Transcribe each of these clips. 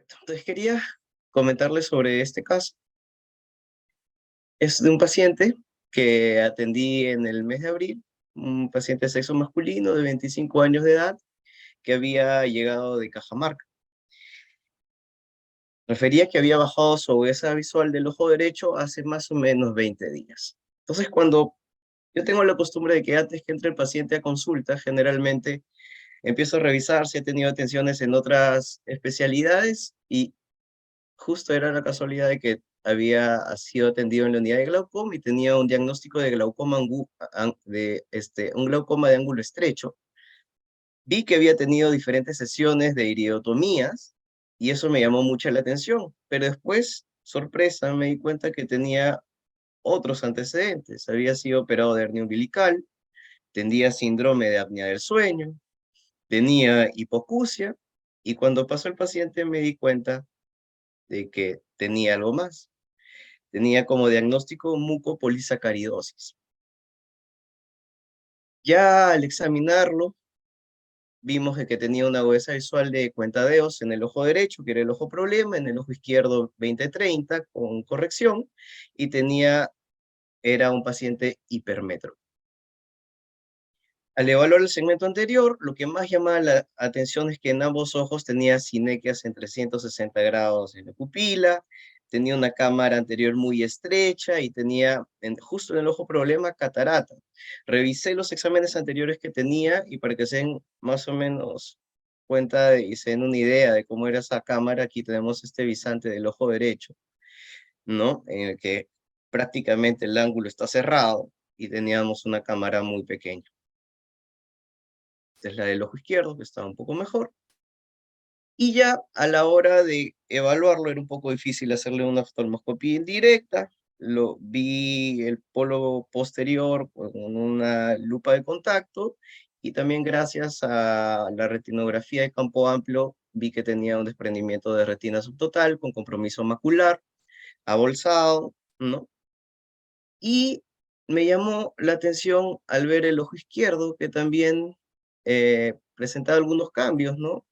Entonces quería comentarles sobre este caso. Es de un paciente que atendí en el mes de abril, un paciente de sexo masculino de 25 años de edad que había llegado de Cajamarca. Refería que había bajado su agudeza visual del ojo derecho hace más o menos 20 días. Entonces, cuando yo tengo la costumbre de que antes que entre el paciente a consulta, generalmente empiezo a revisar si ha tenido atenciones en otras especialidades y justo era la casualidad de que había sido atendido en la unidad de glaucoma y tenía un diagnóstico de glaucoma, un glaucoma de ángulo estrecho. Vi que había tenido diferentes sesiones de iridotomías y eso me llamó mucho la atención, pero después, sorpresa, me di cuenta que tenía otros antecedentes. Había sido operado de hernia umbilical, tenía síndrome de apnea del sueño, tenía hipoacusia y cuando pasó el paciente me di cuenta de que tenía algo más. Tenía como diagnóstico mucopolisacaridosis. Ya al examinarlo, vimos de que tenía una agudeza visual de cuentadeos en el ojo derecho, que era el ojo problema, en el ojo izquierdo 20/30 con corrección, y era un paciente hipermetro. Al evaluar el segmento anterior, lo que más llamaba la atención es que en ambos ojos tenía sinequias en 360 grados en la pupila, tenía una cámara anterior muy estrecha y tenía, justo en el ojo problema, catarata. Revisé los exámenes anteriores que tenía y para que se den más o menos cuenta y se den una idea de cómo era esa cámara, aquí tenemos este bisante del ojo derecho, ¿no? En el que prácticamente el ángulo está cerrado y teníamos una cámara muy pequeña. Esta es la del ojo izquierdo, que estaba un poco mejor. Y ya a la hora de evaluarlo era un poco difícil hacerle una oftalmoscopía indirecta. Vi el polo posterior con una lupa de contacto y también gracias a la retinografía de campo amplio vi que tenía un desprendimiento de retina subtotal con compromiso macular, abolsado, ¿no? Y me llamó la atención al ver el ojo izquierdo, que también presentaba algunos cambios, ¿no?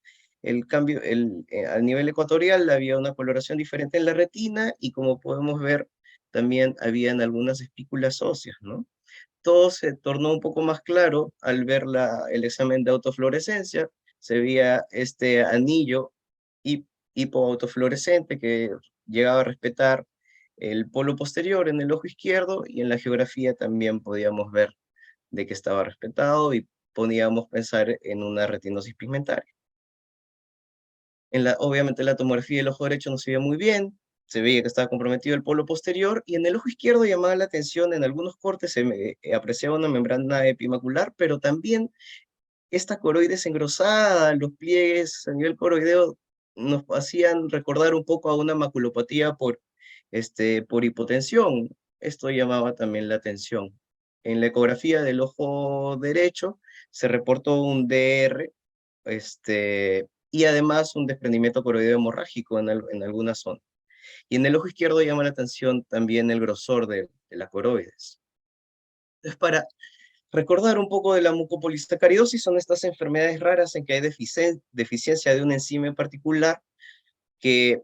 El cambio, al nivel ecuatorial había una coloración diferente en la retina y como podemos ver, también habían algunas espículas óseas, ¿no? Todo se tornó un poco más claro al ver el examen de autofluorescencia. Se veía este anillo hipoautofluorescente que llegaba a respetar el polo posterior en el ojo izquierdo y en la geografía también podíamos ver de que estaba respetado y podíamos pensar en una retinosis pigmentaria. Obviamente la tomografía del ojo derecho no se veía muy bien, se veía que estaba comprometido el polo posterior y en el ojo izquierdo llamaba la atención, en algunos cortes apreciaba una membrana epimacular, pero también esta coroides engrosada, los pliegues a nivel coroideo nos hacían recordar un poco a una maculopatía por hipotensión. Esto llamaba también la atención. En la ecografía del ojo derecho se reportó un DR, y además un desprendimiento coroideo hemorrágico en alguna zona. Y en el ojo izquierdo llama la atención también el grosor de la coroides. Entonces, para recordar un poco de la mucopolisacaridosis, son estas enfermedades raras en que hay deficiencia de una enzima en particular que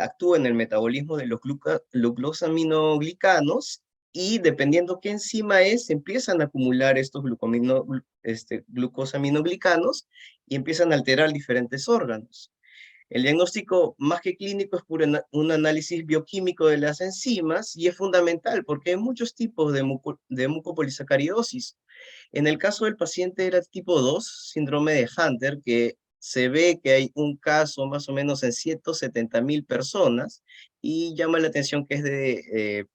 actúa en el metabolismo de los glucosaminoglicanos y dependiendo qué enzima es, empiezan a acumular estos glucosaminoglicanos y empiezan a alterar diferentes órganos. El diagnóstico, más que clínico, es por un análisis bioquímico de las enzimas y es fundamental porque hay muchos tipos de mucopolisacaridosis. En el caso del paciente era tipo 2, síndrome de Hunter, que se ve que hay un caso más o menos en 170.000 personas y llama la atención que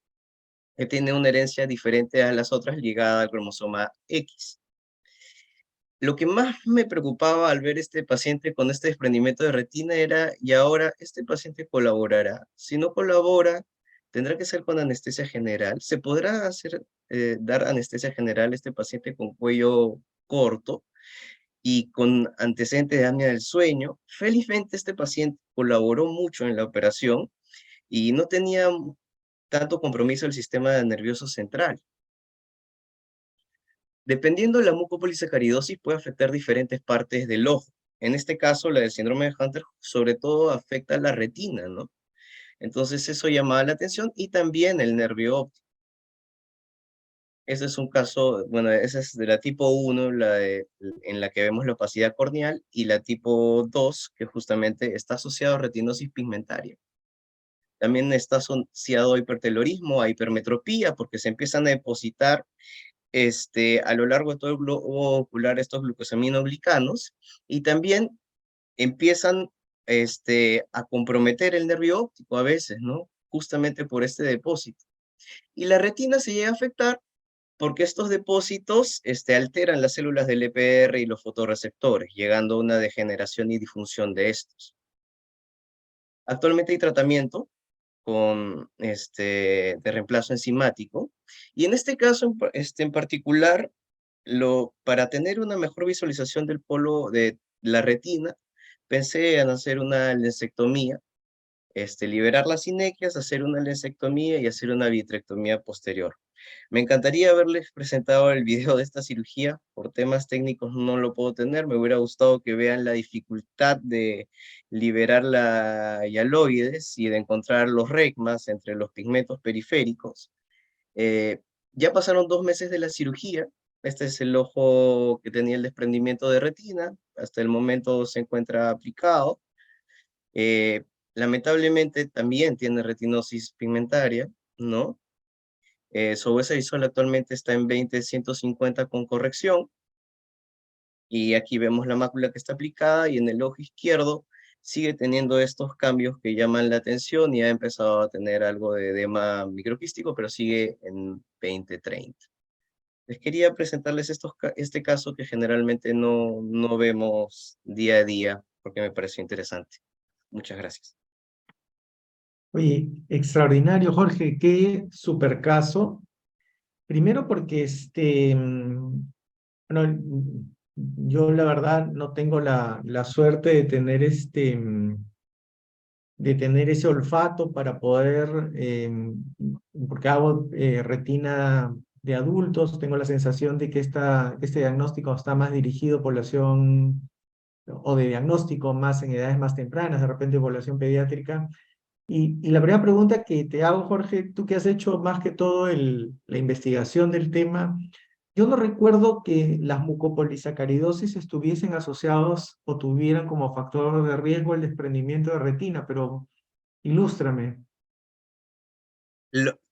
que tiene una herencia diferente a las otras ligada al cromosoma X. Lo que más me preocupaba al ver este paciente con este desprendimiento de retina era, y ahora, ¿este paciente colaborará? Si no colabora, tendrá que ser con anestesia general. ¿Se podrá dar anestesia general a este paciente con cuello corto y con antecedentes de apnea del sueño? Felizmente este paciente colaboró mucho en la operación y no tenía tanto compromiso del sistema nervioso central. Dependiendo de la mucopolisacaridosis puede afectar diferentes partes del ojo. En este caso, la del síndrome de Hunter, sobre todo afecta a la retina, ¿no? Entonces eso llamaba la atención y también el nervio óptico. Ese es un caso, bueno, esa es de la tipo 1, en la que vemos la opacidad corneal, y la tipo 2, que justamente está asociado a retinosis pigmentaria. También está asociado a hipertelorismo, a hipermetropía, porque se empiezan a depositar a lo largo de todo el globo ocular estos glucosaminoglicanos, y también empiezan a comprometer el nervio óptico a veces, ¿no? Justamente por este depósito. Y la retina se llega a afectar porque estos depósitos alteran las células del EPR y los fotorreceptores, llegando a una degeneración y disfunción de estos. Actualmente hay tratamiento con de reemplazo enzimático, y en este caso en particular, para tener una mejor visualización del polo de la retina, pensé en hacer una lensectomía, liberar las sinequias, hacer una lensectomía y hacer una vitrectomía posterior. Me encantaría haberles presentado el video de esta cirugía. Por temas técnicos no lo puedo tener. Me hubiera gustado que vean la dificultad de liberar la hialoides y de encontrar los regmas entre los pigmentos periféricos. Eh, ya pasaron 2 meses de la cirugía. Este es el ojo que tenía el desprendimiento de retina. Hasta el momento se encuentra aplicado. Eh, Lamentablemente también tiene retinosis pigmentaria, ¿no? Su hueso visual actualmente está en 20/150 con corrección, y aquí vemos la mácula que está aplicada, y en el ojo izquierdo sigue teniendo estos cambios que llaman la atención y ha empezado a tener algo de edema microquístico, pero sigue en 20/30. Les quería presentarles este caso que generalmente no vemos día a día, porque me pareció interesante. Muchas gracias. Oye, extraordinario, Jorge, qué super caso. Primero porque bueno, yo la verdad no tengo la suerte de tener de tener ese olfato para poder, porque hago retina de adultos, tengo la sensación de que este diagnóstico está más dirigido a población o de diagnóstico más en edades más tempranas, de repente población pediátrica. Y la primera pregunta que te hago, Jorge, tú que has hecho más que todo la investigación del tema, yo no recuerdo que las mucopolisacaridosis estuviesen asociados o tuvieran como factor de riesgo el desprendimiento de retina, pero ilústrame.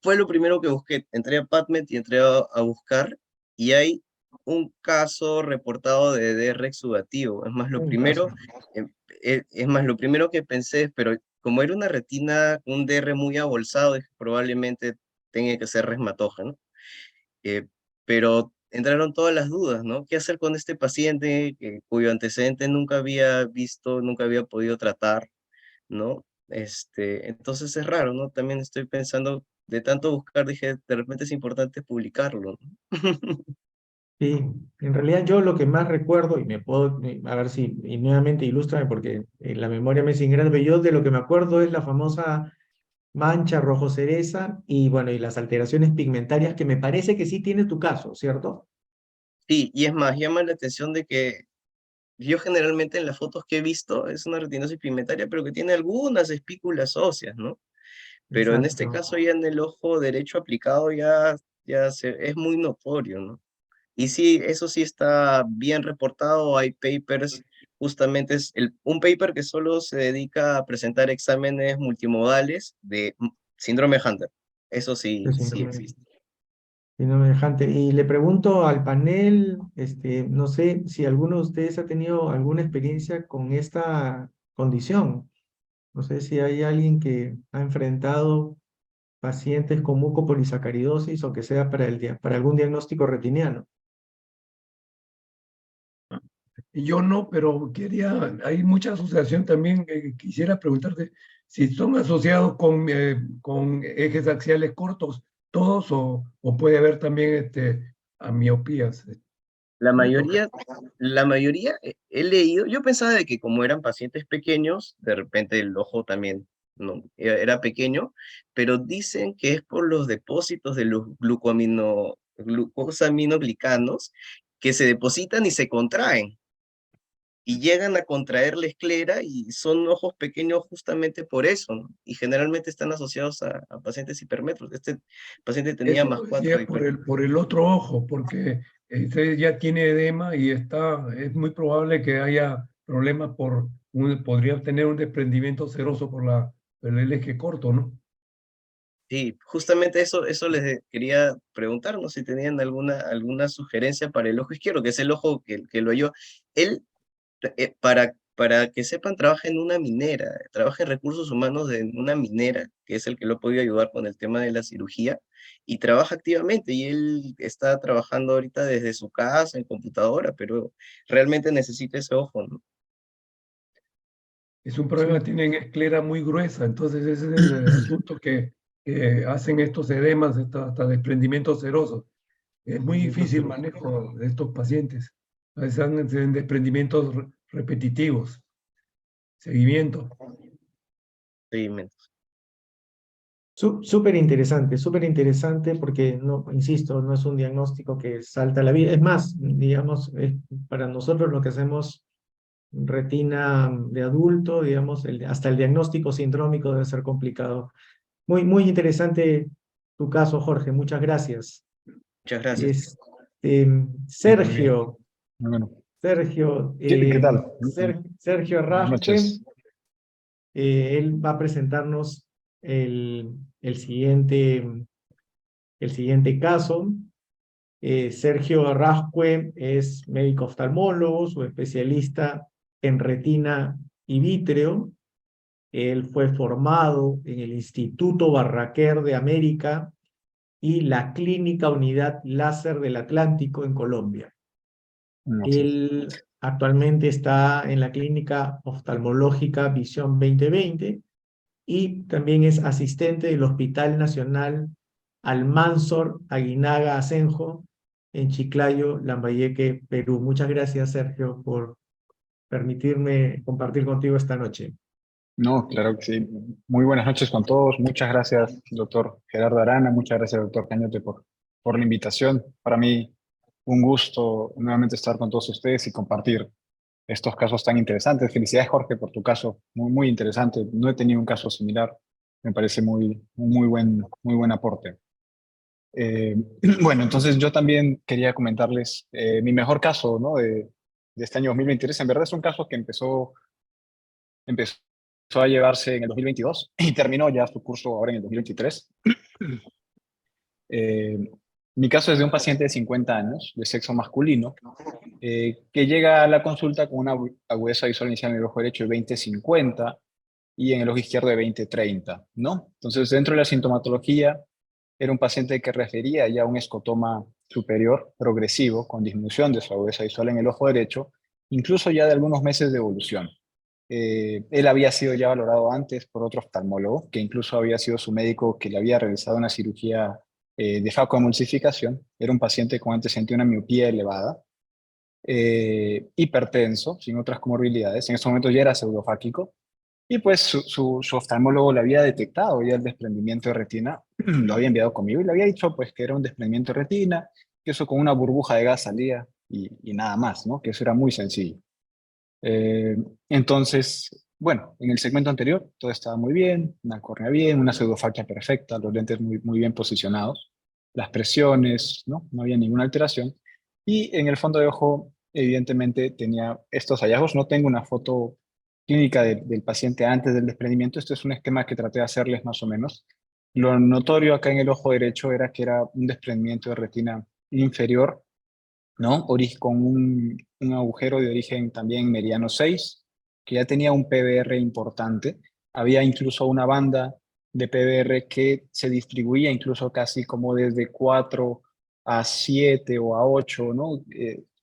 Fue lo primero que busqué. Entré a PubMed y entré a buscar, y hay un caso reportado de DR exudativo. Un caso. Lo primero que pensé, pero como era una retina, un DR muy abolsado, dije, probablemente tenga que ser resmatógeno. Eh, pero entraron todas las dudas, ¿no? ¿Qué hacer con este paciente cuyo antecedente nunca había visto, nunca había podido tratar, ¿no? Entonces es raro, ¿no? También estoy pensando, de tanto buscar, dije, de repente es importante publicarlo, ¿no? Sí, en realidad yo lo que más recuerdo, y me puedo, a ver si, y nuevamente ilústrame porque la memoria me es ingrata, yo de lo que me acuerdo es la famosa mancha rojo cereza y bueno, y las alteraciones pigmentarias que me parece que sí tiene tu caso, ¿cierto? Sí, y es más, llama la atención de que yo generalmente en las fotos que he visto es una retinosis pigmentaria, pero que tiene algunas espículas óseas, ¿no? Pero en este Exacto. caso ya en el ojo derecho aplicado es muy notorio, ¿no? Y sí, eso sí está bien reportado. Hay papers, justamente un paper que solo se dedica a presentar exámenes multimodales de síndrome de Hunter. Eso sí, Sí, sí sí. existe. Y no me dejante. Y le pregunto al panel, no sé si alguno de ustedes ha tenido alguna experiencia con esta condición. No sé si hay alguien que ha enfrentado pacientes con mucopolisacaridosis o que sea para para algún diagnóstico retiniano. Yo no, pero hay mucha asociación también. Quisiera preguntarte si son asociados con ejes axiales cortos, todos, o puede haber también amiopías. La Me toca. mayoría, la mayoría he leído, yo pensaba de que como eran pacientes pequeños, de repente el ojo también no era pequeño, pero dicen que es por los depósitos de los glucosaminoglicanos que se depositan y se contraen. y llegan a contraer la esclera y son ojos pequeños justamente por eso, ¿no? Y generalmente están asociados a pacientes hipermetros. Este paciente tenía Eso más lo 4 decía por el otro ojo, porque usted ya tiene edema y es muy probable que haya problemas podría tener un desprendimiento seroso por el eje corto, ¿no? Sí, justamente eso les quería preguntar, ¿no? Si tenían alguna sugerencia para el ojo izquierdo, que es el ojo que lo halló. Él, para que sepan, trabaja en una minera, trabaja en recursos humanos en una minera, que es el que lo ha podido ayudar con el tema de la cirugía, y trabaja activamente, y él está trabajando ahorita desde su casa, en computadora, pero realmente necesita ese ojo, ¿no? Es un problema, Sí, tienen esclera muy gruesa, entonces ese es el asunto que hacen estos edemas, hasta desprendimientos serosos. Es muy difícil manejo de estos pacientes. A veces han desprendimientos repetitivos, seguimiento. Seguimiento. súper interesante porque, no, insisto, no es un diagnóstico que salta a la vida. Es más, digamos, para nosotros lo que hacemos retina de adulto, digamos, hasta el diagnóstico sindrómico debe ser complicado. Muy interesante tu caso, Jorge. Muchas gracias. Muchas gracias. Sí, muy bien. Sergio, Muy bueno. Sergio, ¿Qué tal? Sergio Buenas Raspe, noches. él va a presentarnos el, el siguiente, el siguiente caso. Sergio Arrascue es médico oftalmólogo, su especialista en retina y vítreo. Él fue formado en el Instituto Barraquer de América y la Clínica Unidad Láser del Atlántico en Colombia. Sí. Él actualmente está en la Clínica Oftalmológica Visión 2020 y también es asistente del Hospital Nacional Almanzor Aguinaga Asenjo en Chiclayo, Lambayeque, Perú. Muchas gracias, Sergio, por permitirme compartir contigo esta noche. No, claro que sí. Muy buenas noches con todos. Muchas gracias, doctor Gerardo Arana. Muchas gracias, doctor Cañote, por la invitación. Para mí, un gusto nuevamente estar con todos ustedes y compartir estos casos tan interesantes. Felicidades, Jorge, por tu caso. Muy interesante. No he tenido un caso similar. Me parece muy buen aporte. Eh, bueno, entonces yo también quería comentarles mi mejor caso, ¿no? de este año 2023. En verdad es un caso que empezó a llevarse en el 2022 y terminó ya su curso ahora en el 2023. Eh, Mi caso es de un paciente de 50 años, de sexo masculino, que llega a la consulta con una agudeza visual inicial en el ojo derecho de 20/50 y en el ojo izquierdo de 20/30, ¿no? Entonces, dentro de la sintomatología, era un paciente que refería ya a un escotoma superior progresivo con disminución de su agudeza visual en el ojo derecho, incluso ya de algunos meses de evolución. Él había sido ya valorado antes por otro oftalmólogo, que incluso había sido su médico que le había realizado una cirugía de facoemulsificación. Era un paciente con antecedente de una miopía elevada, hipertenso, sin otras comorbilidades. En ese momento ya era pseudofáquico. Y pues su oftalmólogo le había detectado ya el desprendimiento de retina, lo había enviado conmigo y le había dicho pues que era un desprendimiento de retina, que eso con una burbuja de gas salía y nada más, ¿no? Que eso era muy sencillo. Eh, entonces, bueno, en el segmento anterior todo estaba muy bien, una córnea bien, una pseudofaquia perfecta, los lentes muy bien posicionados, las presiones, ¿no? No había ninguna alteración. Y en el fondo de ojo, evidentemente, tenía estos hallazgos. No tengo una foto clínica del paciente antes del desprendimiento. Este es un esquema que traté de hacerles más o menos. Lo notorio acá en el ojo derecho era que era un desprendimiento de retina inferior, ¿no? Con un agujero de origen también mediano 6, que ya tenía un PBR importante. Había incluso una banda de PBR que se distribuía incluso casi como desde 4 a 7 o a 8, ¿no?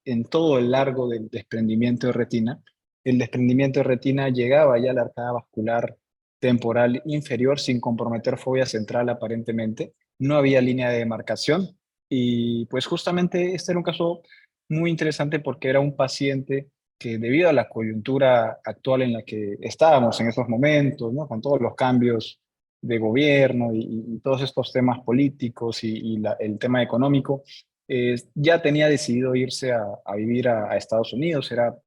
En todo el largo del desprendimiento de retina. El desprendimiento de retina llegaba ya a la arcada vascular temporal inferior sin comprometer fobia central aparentemente. No había línea de demarcación. Y pues justamente este era un caso muy interesante porque era un paciente que debido a la coyuntura actual en la que estábamos en esos momentos, ¿no? Con todos los cambios de gobierno y todos estos temas políticos el tema económico, ya tenía decidido irse a vivir a Estados Unidos. Era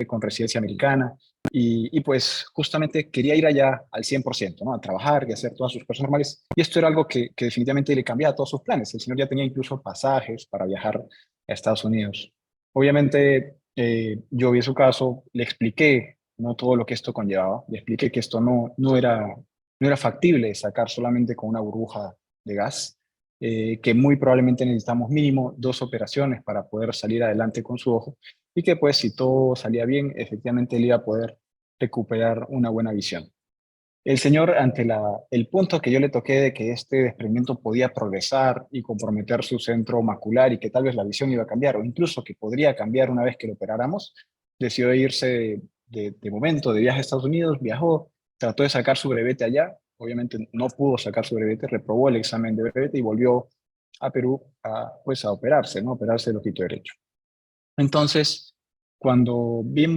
con residencia americana, y pues justamente quería ir allá al 100%, ¿no? A trabajar y hacer todas sus cosas normales, y esto era algo que definitivamente le cambiaba todos sus planes. El señor ya tenía incluso pasajes para viajar a Estados Unidos. Obviamente, yo vi su caso, le expliqué, ¿no? Todo lo que esto conllevaba, le expliqué que esto no era factible sacar solamente con una burbuja de gas, que muy probablemente necesitamos mínimo 2 operaciones para poder salir adelante con su ojo, y que pues si todo salía bien, efectivamente él iba a poder recuperar una buena visión. El señor, ante el punto que yo le toqué de que este desprendimiento podía progresar y comprometer su centro macular y que tal vez la visión iba a cambiar o incluso que podría cambiar una vez que lo operáramos, decidió irse de momento de viaje a Estados Unidos, viajó, trató de sacar su brevete allá, obviamente no pudo sacar su brevete, reprobó el examen de brevete y volvió a Perú pues a operarse, ¿no? Operarse el ojito derecho. Entonces, cuando vi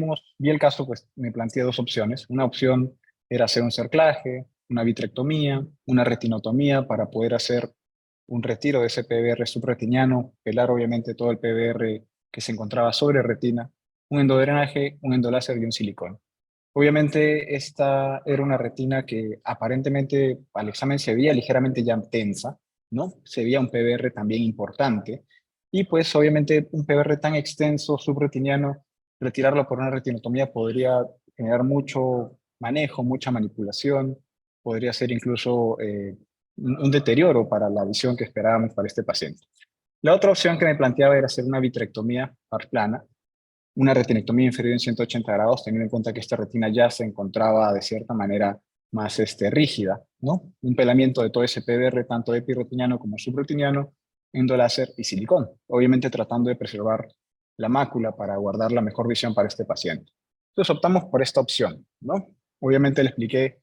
el caso, pues me planteé 2 opciones. Una opción era hacer un cerclaje, una vitrectomía, una retinotomía para poder hacer un retiro de ese PBR subretiniano, pelar obviamente todo el PBR que se encontraba sobre retina, un endodrenaje, un endoláser y un silicón. Obviamente esta era una retina que aparentemente al examen se veía ligeramente ya tensa, ¿no? Se veía un PBR también importante, y pues obviamente un PBR tan extenso, subretiniano, retirarlo por una retinotomía podría generar mucho manejo, mucha manipulación, podría ser incluso un deterioro para la visión que esperábamos para este paciente. La otra opción que me planteaba era hacer una vitrectomía plana, una retinectomía inferior en 180 grados, teniendo en cuenta que esta retina ya se encontraba de cierta manera más rígida, ¿no? Un pelamiento de todo ese PBR, tanto epirretiniano como subretiniano, endoláser y silicón, obviamente tratando de preservar la mácula para guardar la mejor visión para este paciente. Entonces optamos por esta opción, ¿no? Obviamente le expliqué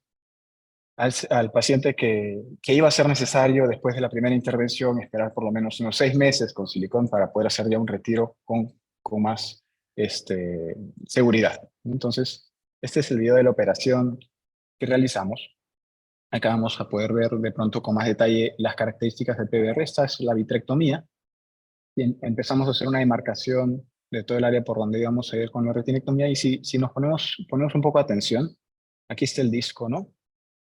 al paciente que iba a ser necesario después de la primera intervención esperar por lo menos unos 6 meses con silicón para poder hacer ya un retiro con más seguridad. Entonces, este es el video de la operación que realizamos. Acá vamos a poder ver de pronto con más detalle las características del PBR. Esta es la vitrectomía. Y empezamos a hacer una demarcación de todo el área por donde íbamos a ir con la retinectomía. Y si nos ponemos un poco de atención, aquí está el disco, ¿no?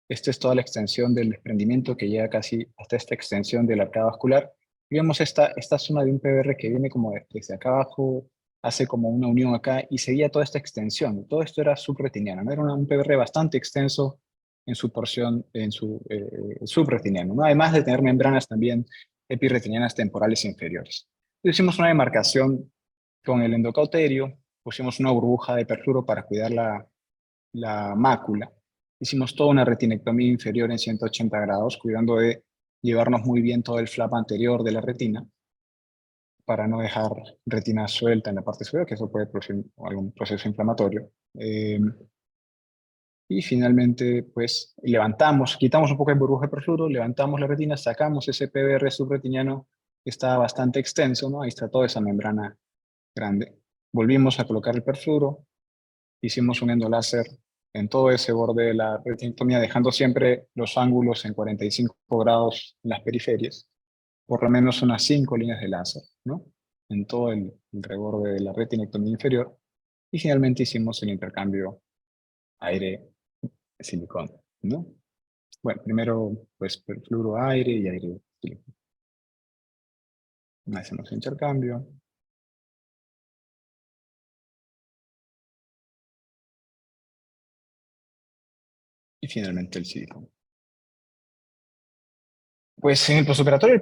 Esta es toda la extensión del desprendimiento que llega casi hasta esta extensión del arcada vascular. Y vemos esta zona de un PBR que viene como desde acá abajo, hace como una unión acá y seguía toda esta extensión. Todo esto era subretiniano, ¿no? Era un PBR bastante extenso en su porción, en su subretiniano, ¿no? Además de tener membranas también epirretinianas temporales inferiores. Hicimos una demarcación con el endocauterio, pusimos una burbuja de perfluoro para cuidar la mácula. Hicimos toda una retinectomía inferior en 180 grados, cuidando de llevarnos muy bien todo el flap anterior de la retina para no dejar retina suelta en la parte superior, que eso puede producir algún proceso inflamatorio. Y finalmente, pues, quitamos un poco de burbuja de perfluoro, levantamos la retina, sacamos ese PBR subretiniano que estaba bastante extenso, ¿no? Ahí está toda esa membrana grande. Volvimos a colocar el perfluoro, hicimos un endoláser en todo ese borde de la retinectomía, dejando siempre los ángulos en 45 grados en las periferias, por lo menos unas 5 líneas de láser, ¿no? En todo el reborde de la retinectomía inferior. Y finalmente hicimos el intercambio aire-silicón, ¿no? Bueno, primero, pues, perfluoro aire y aire-silicón. Hacemos el intercambio. Y finalmente el silicón. Pues en el postoperatorio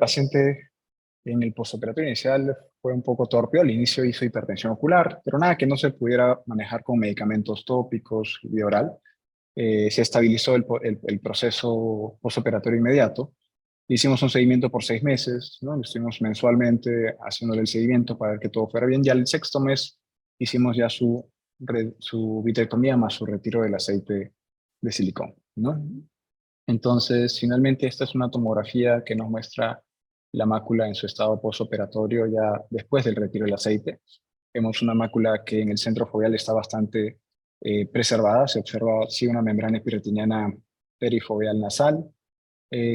en el postoperatorio inicial fue un poco torpe. Al inicio hizo hipertensión ocular, pero nada que no se pudiera manejar con medicamentos tópicos, vía oral. Se estabilizó el proceso postoperatorio inmediato. Hicimos un seguimiento por 6 meses, ¿no? Estuvimos mensualmente haciéndole el seguimiento para que todo fuera bien. Ya el 6º mes hicimos ya su vitrectomía más su retiro del aceite de silicón, ¿no? Entonces, finalmente, esta es una tomografía que nos muestra la mácula en su estado postoperatorio ya después del retiro del aceite. Vemos una mácula que en el centro foveal está bastante preservada. Se observa sí una membrana epirretiniana perifoveal nasal.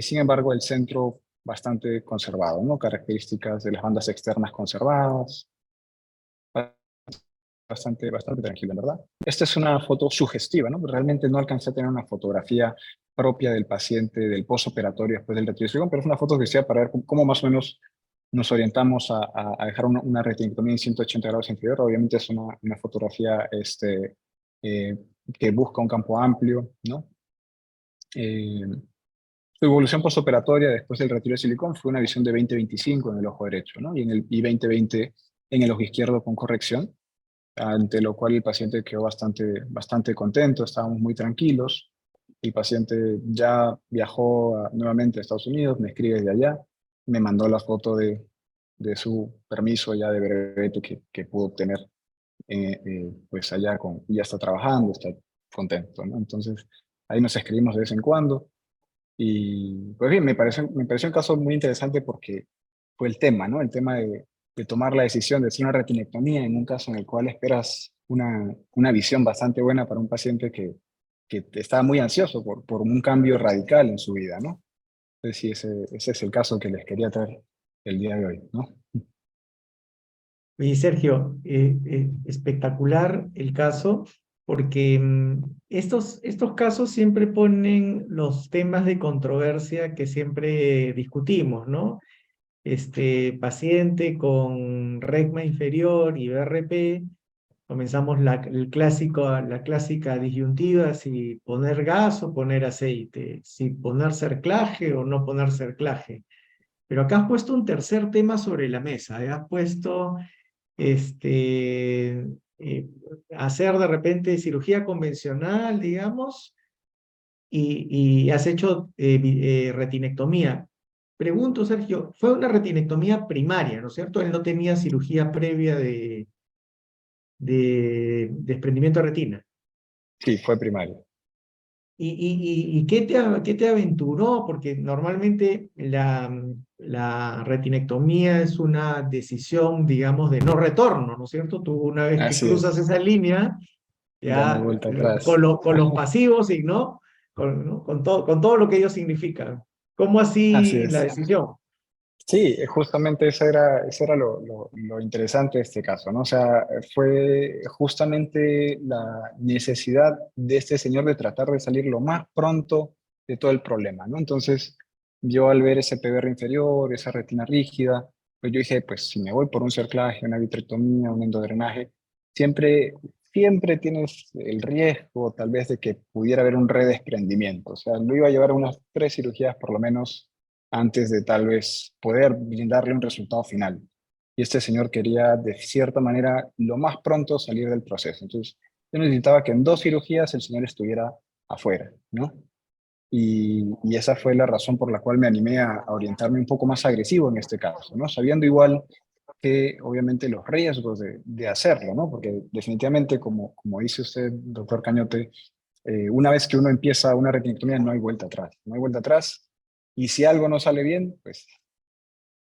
Sin embargo, el centro bastante conservado, ¿no? Características de las bandas externas conservadas, bastante tranquilo, ¿verdad? Esta es una foto sugestiva, ¿no? Realmente no alcancé a tener una fotografía propia del paciente, del postoperatorio después del retiro de silicón, pero es una foto sugestiva para ver cómo más o menos nos orientamos a dejar una retinectomía en 180 grados inferior. Obviamente es una fotografía que busca un campo amplio, ¿no? Su evolución postoperatoria después del retiro de silicón fue una visión de 20/25 en el ojo derecho, ¿no? Y 20/20 en el ojo izquierdo con corrección, ante lo cual el paciente quedó bastante contento, estábamos muy tranquilos. El paciente ya viajó nuevamente a Estados Unidos, me escribe desde allá, me mandó la foto de su permiso ya de brevete que pudo obtener pues allá, ya está trabajando, está contento, ¿no? Entonces ahí nos escribimos de vez en cuando. Y pues bien, me pareció un caso muy interesante porque fue el tema, ¿no? El tema de tomar la decisión de hacer una retinectomía en un caso en el cual esperas una visión bastante buena para un paciente que estaba muy ansioso por un cambio radical en su vida, ¿no? Entonces sí, ese es el caso que les quería traer el día de hoy, ¿no? Oye, Sergio, espectacular el caso, porque estos casos siempre ponen los temas de controversia que siempre discutimos, ¿no? Este paciente con regma inferior y BRP, comenzamos la clásica disyuntiva, si poner gas o poner aceite, si poner cerclaje o no poner cerclaje. Pero acá has puesto un tercer tema sobre la mesa, has puesto este, hacer de repente cirugía convencional, digamos, y has hecho retinectomía. Pregunto, Sergio, fue una retinectomía primaria, ¿no es cierto? Él no tenía cirugía previa de desprendimiento de retina. Sí, fue primario. ¿Y qué te aventuró? Porque normalmente la retinectomía es una decisión, digamos, de no retorno, ¿no es cierto? Tú una vez que Así cruzas es, esa línea, ya no hay ya vuelta atrás. con los pasivos y ¿no? ¿no? Con todo lo que ellos significan. ¿Cómo Así así la es. decisión? Sí, justamente eso era lo interesante de este caso, ¿no? O sea, fue justamente la necesidad de este señor de tratar de salir lo más pronto de todo el problema, ¿no? Entonces, yo al ver ese PBR inferior, esa retina rígida, pues yo dije, pues si me voy por un cerclaje, una vitrectomía, un endodrenaje, siempre, siempre tienes el riesgo tal vez de que pudiera haber un redesprendimiento. O sea, lo iba a llevar a unas 3 cirugías por lo menos antes de tal vez poder brindarle un resultado final. Y este señor quería, de cierta manera, lo más pronto salir del proceso. Entonces, yo necesitaba que en 2 cirugías el señor estuviera afuera, ¿no? Y esa fue la razón por la cual me animé a orientarme un poco más agresivo en este caso, ¿no? Sabiendo igual que, obviamente, los riesgos de hacerlo, ¿no? Porque definitivamente, como dice usted, doctor Cañote, una vez que uno empieza una retinectomía no hay vuelta atrás, no hay vuelta atrás. Y si algo no sale bien, pues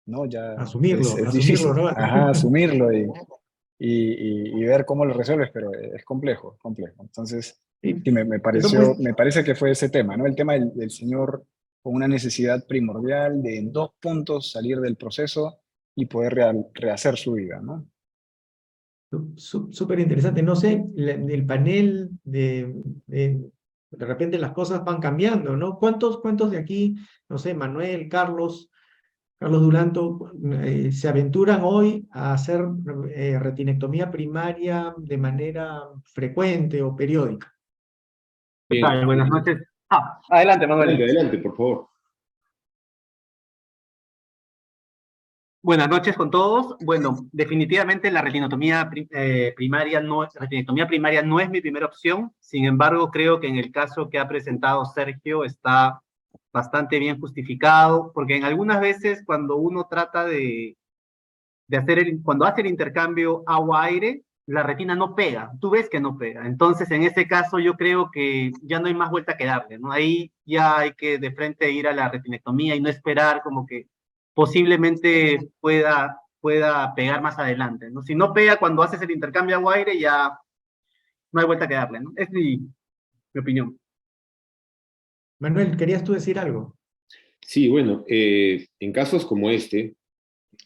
no, ya es Asumirlo, difícil, ¿no? ajá, asumirlo y ver cómo lo resuelves, pero es complejo, complejo. Entonces, Sí. sí, Eso pues, me parece que fue ese tema, ¿no? El tema del señor con una necesidad primordial de en 2 puntos salir del proceso y poder rehacer su vida, ¿no? súper interesante. No sé, el panel de repente las cosas van cambiando, ¿no? ¿Cuántos de aquí, no sé, Manuel, Carlos Duranto, se aventuran hoy a hacer retinectomía primaria de manera frecuente o periódica? ¿Qué tal? Buenas noches. Adelante, Manuel. Adelante, por favor. Buenas noches con todos. Bueno, definitivamente la retinectomía primaria no es mi primera opción. Sin embargo, creo que en el caso que ha presentado Sergio está bastante bien justificado, porque en algunas veces cuando uno trata de cuando hace el intercambio agua-aire, la retina no pega, tú ves que no pega. Entonces, en ese caso, yo creo que ya no hay más vuelta que darle, ¿no? Ahí ya hay que de frente ir a la retinectomía y no esperar como que posiblemente pueda pegar más adelante, ¿no? Si no pega cuando haces el intercambio agua-aire, ya no hay vuelta que darle, ¿no? Es mi opinión. Manuel, ¿querías tú decir algo? Sí, bueno, en casos como este,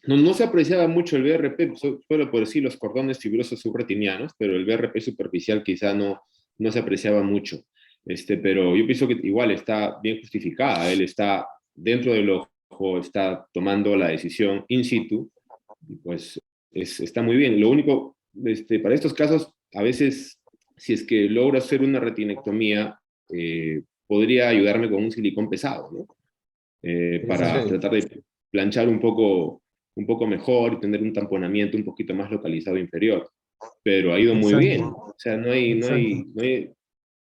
no se apreciaba mucho el BRP, solo por decir los cordones fibrosos subretinianos, pero el BRP superficial quizá no se apreciaba mucho. Pero yo pienso que igual está bien justificada, él está dentro del ojo, está tomando la decisión in situ, y pues está muy bien. Lo único, para estos casos, a veces, si es que logro hacer una retinectomía, podría ayudarme con un silicón pesado, ¿no? Para Sí. tratar de planchar un poco mejor y tener un tamponamiento un poquito más localizado inferior. Pero ha ido muy Exacto. bien. O sea, no hay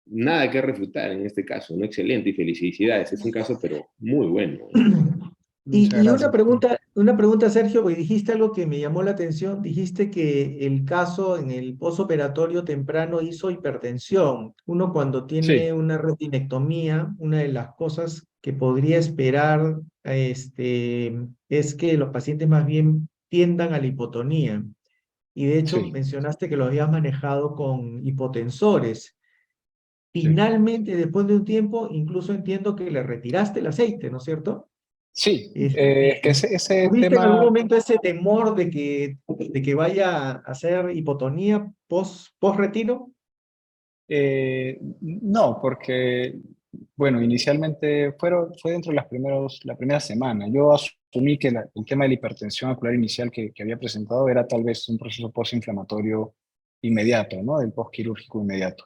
nada que refutar en este caso, ¿no? Excelente y felicidades. Es un caso, pero muy bueno. Muchas Y gracias. una pregunta, Sergio, porque dijiste algo que me llamó la atención. Dijiste que el caso en el posoperatorio temprano hizo hipertensión. Uno cuando tiene Sí, una retinectomía, una de las cosas que podría esperar es que los pacientes más bien tiendan a la hipotonía. Y de hecho sí. mencionaste que lo habías manejado con hipotensores. Sí. Finalmente, después de un tiempo, incluso entiendo que le retiraste el aceite, ¿no es cierto? Sí, es que Este, ese ¿Tuviste en algún tema, momento ese temor de que vaya a hacer hipotonía post-retiro? no, porque, bueno, inicialmente fue dentro de la primera semana. Yo asumí que el tema de la hipertensión ocular inicial que había presentado era tal vez un proceso postinflamatorio inmediato, ¿no? Del postquirúrgico inmediato.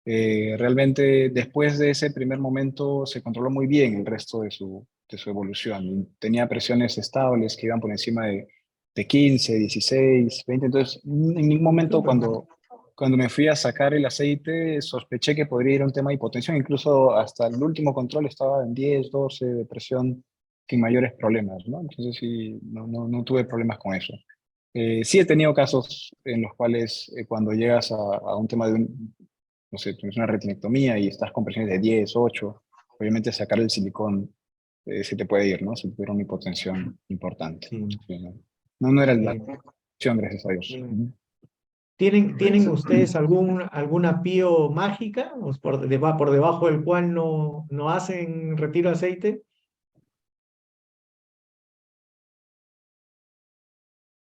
Realmente después de ese primer momento se controló muy bien el resto de su evolución. Tenía presiones estables que iban por encima de 15, 16, 20. Entonces, en ningún momento Súper. cuando me fui a sacar el aceite sospeché que podría ir a un tema de hipotensión. Incluso hasta el último control estaba en 10, 12 de presión sin mayores problemas, ¿no? Entonces sí, no tuve problemas con eso. Sí he tenido casos en los cuales cuando llegas a un tema de no sé, tienes una retinectomía y estás con presiones de 10, 8, obviamente sacar el silicón se te puede ir, ¿no? Si tuviera una hipotensión importante. Sí, Sí, no era la sí. opción, gracias a Dios. Sí. ¿Tienen ustedes alguna pío mágica por debajo del cual no hacen retiro de aceite?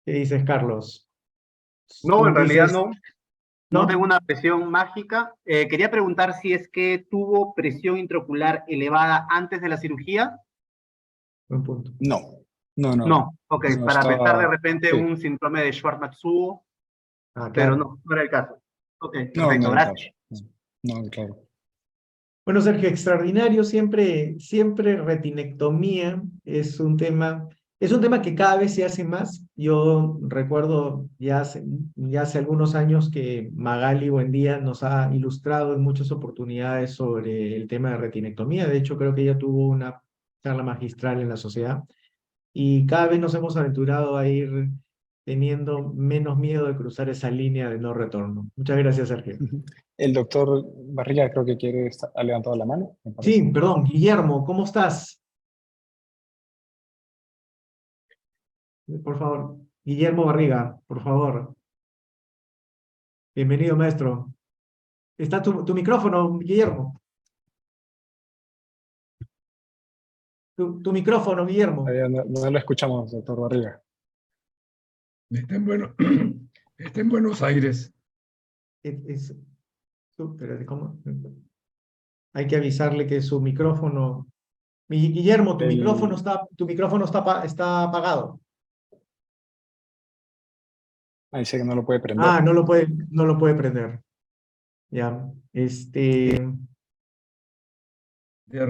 ¿Qué dices, Carlos? No, Tú en realidad dices, no. No tengo ¿no? una presión mágica. Quería preguntar si es que tuvo presión intraocular elevada antes de la cirugía. Buen punto. No, No, ok, no para pensar de estaba, repente sí, un síndrome de Schwartz-Matsuo, Ah, pero claro. no era el caso. Ok, no perfecto, era el gracias. caso. No, claro. Bueno, Sergio, extraordinario. Siempre retinectomía es un tema que cada vez se hace más. Yo recuerdo ya hace algunos años que Magali Buendía nos ha ilustrado en muchas oportunidades sobre el tema de retinectomía. De hecho, creo que ella tuvo una charla magistral en la sociedad y cada vez nos hemos aventurado a ir teniendo menos miedo de cruzar esa línea de no retorno. Muchas gracias, Sergio. El doctor Barriga creo que ha levantado la mano, me Sí, parece. perdón, Guillermo, ¿cómo estás? Por favor, Guillermo Barriga, por favor. Bienvenido, maestro. Está tu micrófono, Guillermo. Tu micrófono, Guillermo. No lo escuchamos, doctor Barriga. Está en, está en Buenos Aires. Espérate, ¿cómo? Hay que avisarle que su micrófono. Guillermo, tu micrófono está apagado. Ahí dice que no lo puede Ah, prender. no lo puede prender. Ya. De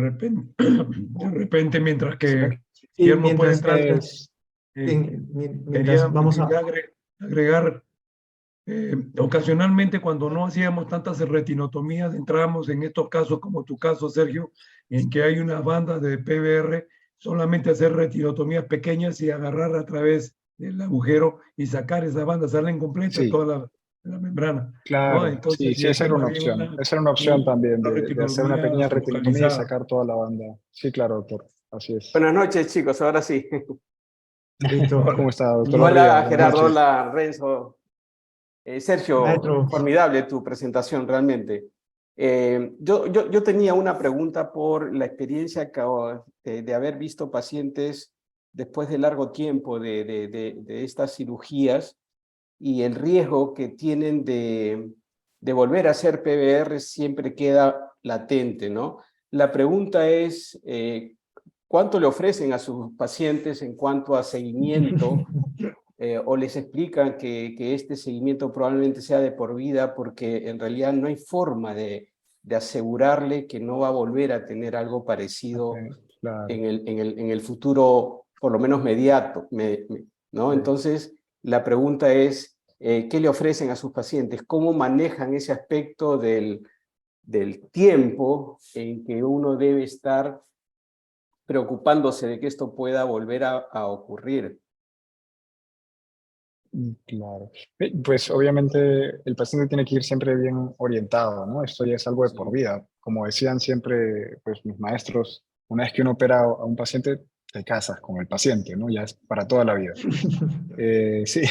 repente mientras ¿Será que Sí, Guillermo puede mientras, entrar, es, mientras vamos a. quería agregar, ocasionalmente cuando no hacíamos tantas retinotomías, entrábamos en estos casos como tu caso, Sergio, en que hay una banda de PBR, solamente hacer retinotomías pequeñas y agarrar a través del agujero y sacar esa banda, salen completa sí, toda la membrana, ¿no? claro, sí, Entonces, y sí, esa hacer era más una bien opción. Esa era una opción también una de hacer una retinotomía pequeña retinotomía y localizada. sacar toda la banda. Sí, claro, doctor. Así es. Buenas noches, chicos, ahora sí. Listo. ¿Cómo está, doctor Barriga? Hola, Buenas Gerardo, noches. hola, Renzo. Sergio, Maestro. formidable tu presentación realmente. Yo tenía una pregunta por la experiencia de haber visto pacientes después de largo tiempo de estas cirugías y el riesgo que tienen de volver a hacer PBR siempre queda latente, ¿no? La pregunta es, ¿cuánto le ofrecen a sus pacientes en cuanto a seguimiento? O les explican que este seguimiento probablemente sea de por vida, porque en realidad no hay forma de asegurarle que no va a volver a tener algo parecido Claro. en el futuro, por lo menos mediato, ¿no? Entonces, la pregunta es, ¿qué le ofrecen a sus pacientes? ¿Cómo manejan ese aspecto del tiempo en que uno debe estar preocupándose de que esto pueda volver a ocurrir? Claro. Pues obviamente el paciente tiene que ir siempre bien orientado, ¿no? Esto ya es algo de por vida. Como decían siempre, pues mis maestros, una vez que uno opera a un paciente, te casas con el paciente, ¿no? Ya es para toda la vida. Sí.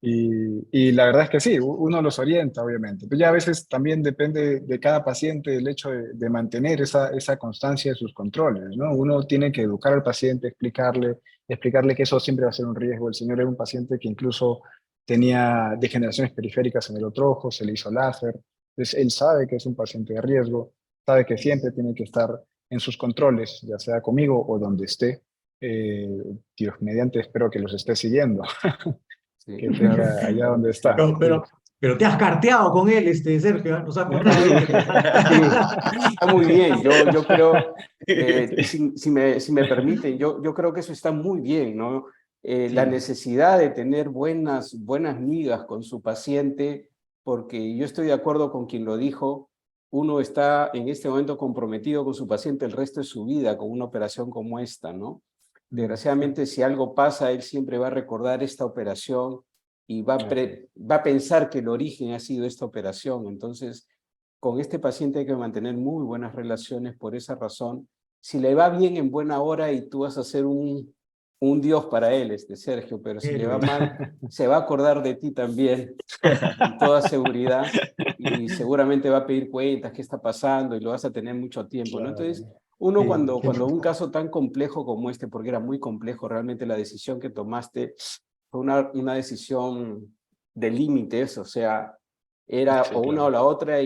Y la verdad es que sí, uno los orienta, obviamente. Pero ya a veces también depende de cada paciente el hecho de mantener esa constancia de sus controles, ¿no? Uno tiene que educar al paciente, explicarle que eso siempre va a ser un riesgo. El señor era un paciente que incluso tenía degeneraciones periféricas en el otro ojo, se le hizo láser. Entonces, él sabe que es un paciente de riesgo, sabe que siempre tiene que estar en sus controles, ya sea conmigo o donde esté. Dios mediante, espero que los esté siguiendo. Sí, Que claro. tenga allá donde está. Pero te has carteado con él, Sergio, ¿eh? Nos ha contado. Sí, está muy bien. Yo creo, si me permiten, yo creo que eso está muy bien, ¿no? La necesidad de tener buenas migas con su paciente, porque yo estoy de acuerdo con quien lo dijo, uno está en este momento comprometido con su paciente el resto de su vida con una operación como esta, ¿no? Desgraciadamente, si algo pasa, él siempre va a recordar esta operación y va a pensar que el origen ha sido esta operación. Entonces, con este paciente hay que mantener muy buenas relaciones por esa razón. Si le va bien en buena hora y tú vas a ser un Dios para él, Sergio, pero si le va mal, se va a acordar de ti también, con toda seguridad, y seguramente va a pedir cuentas, qué está pasando, y lo vas a tener mucho tiempo, ¿no? Entonces, uno cuando un caso tan complejo como este, porque era muy complejo, realmente la decisión que tomaste fue una decisión de límites, o sea, era o una o la otra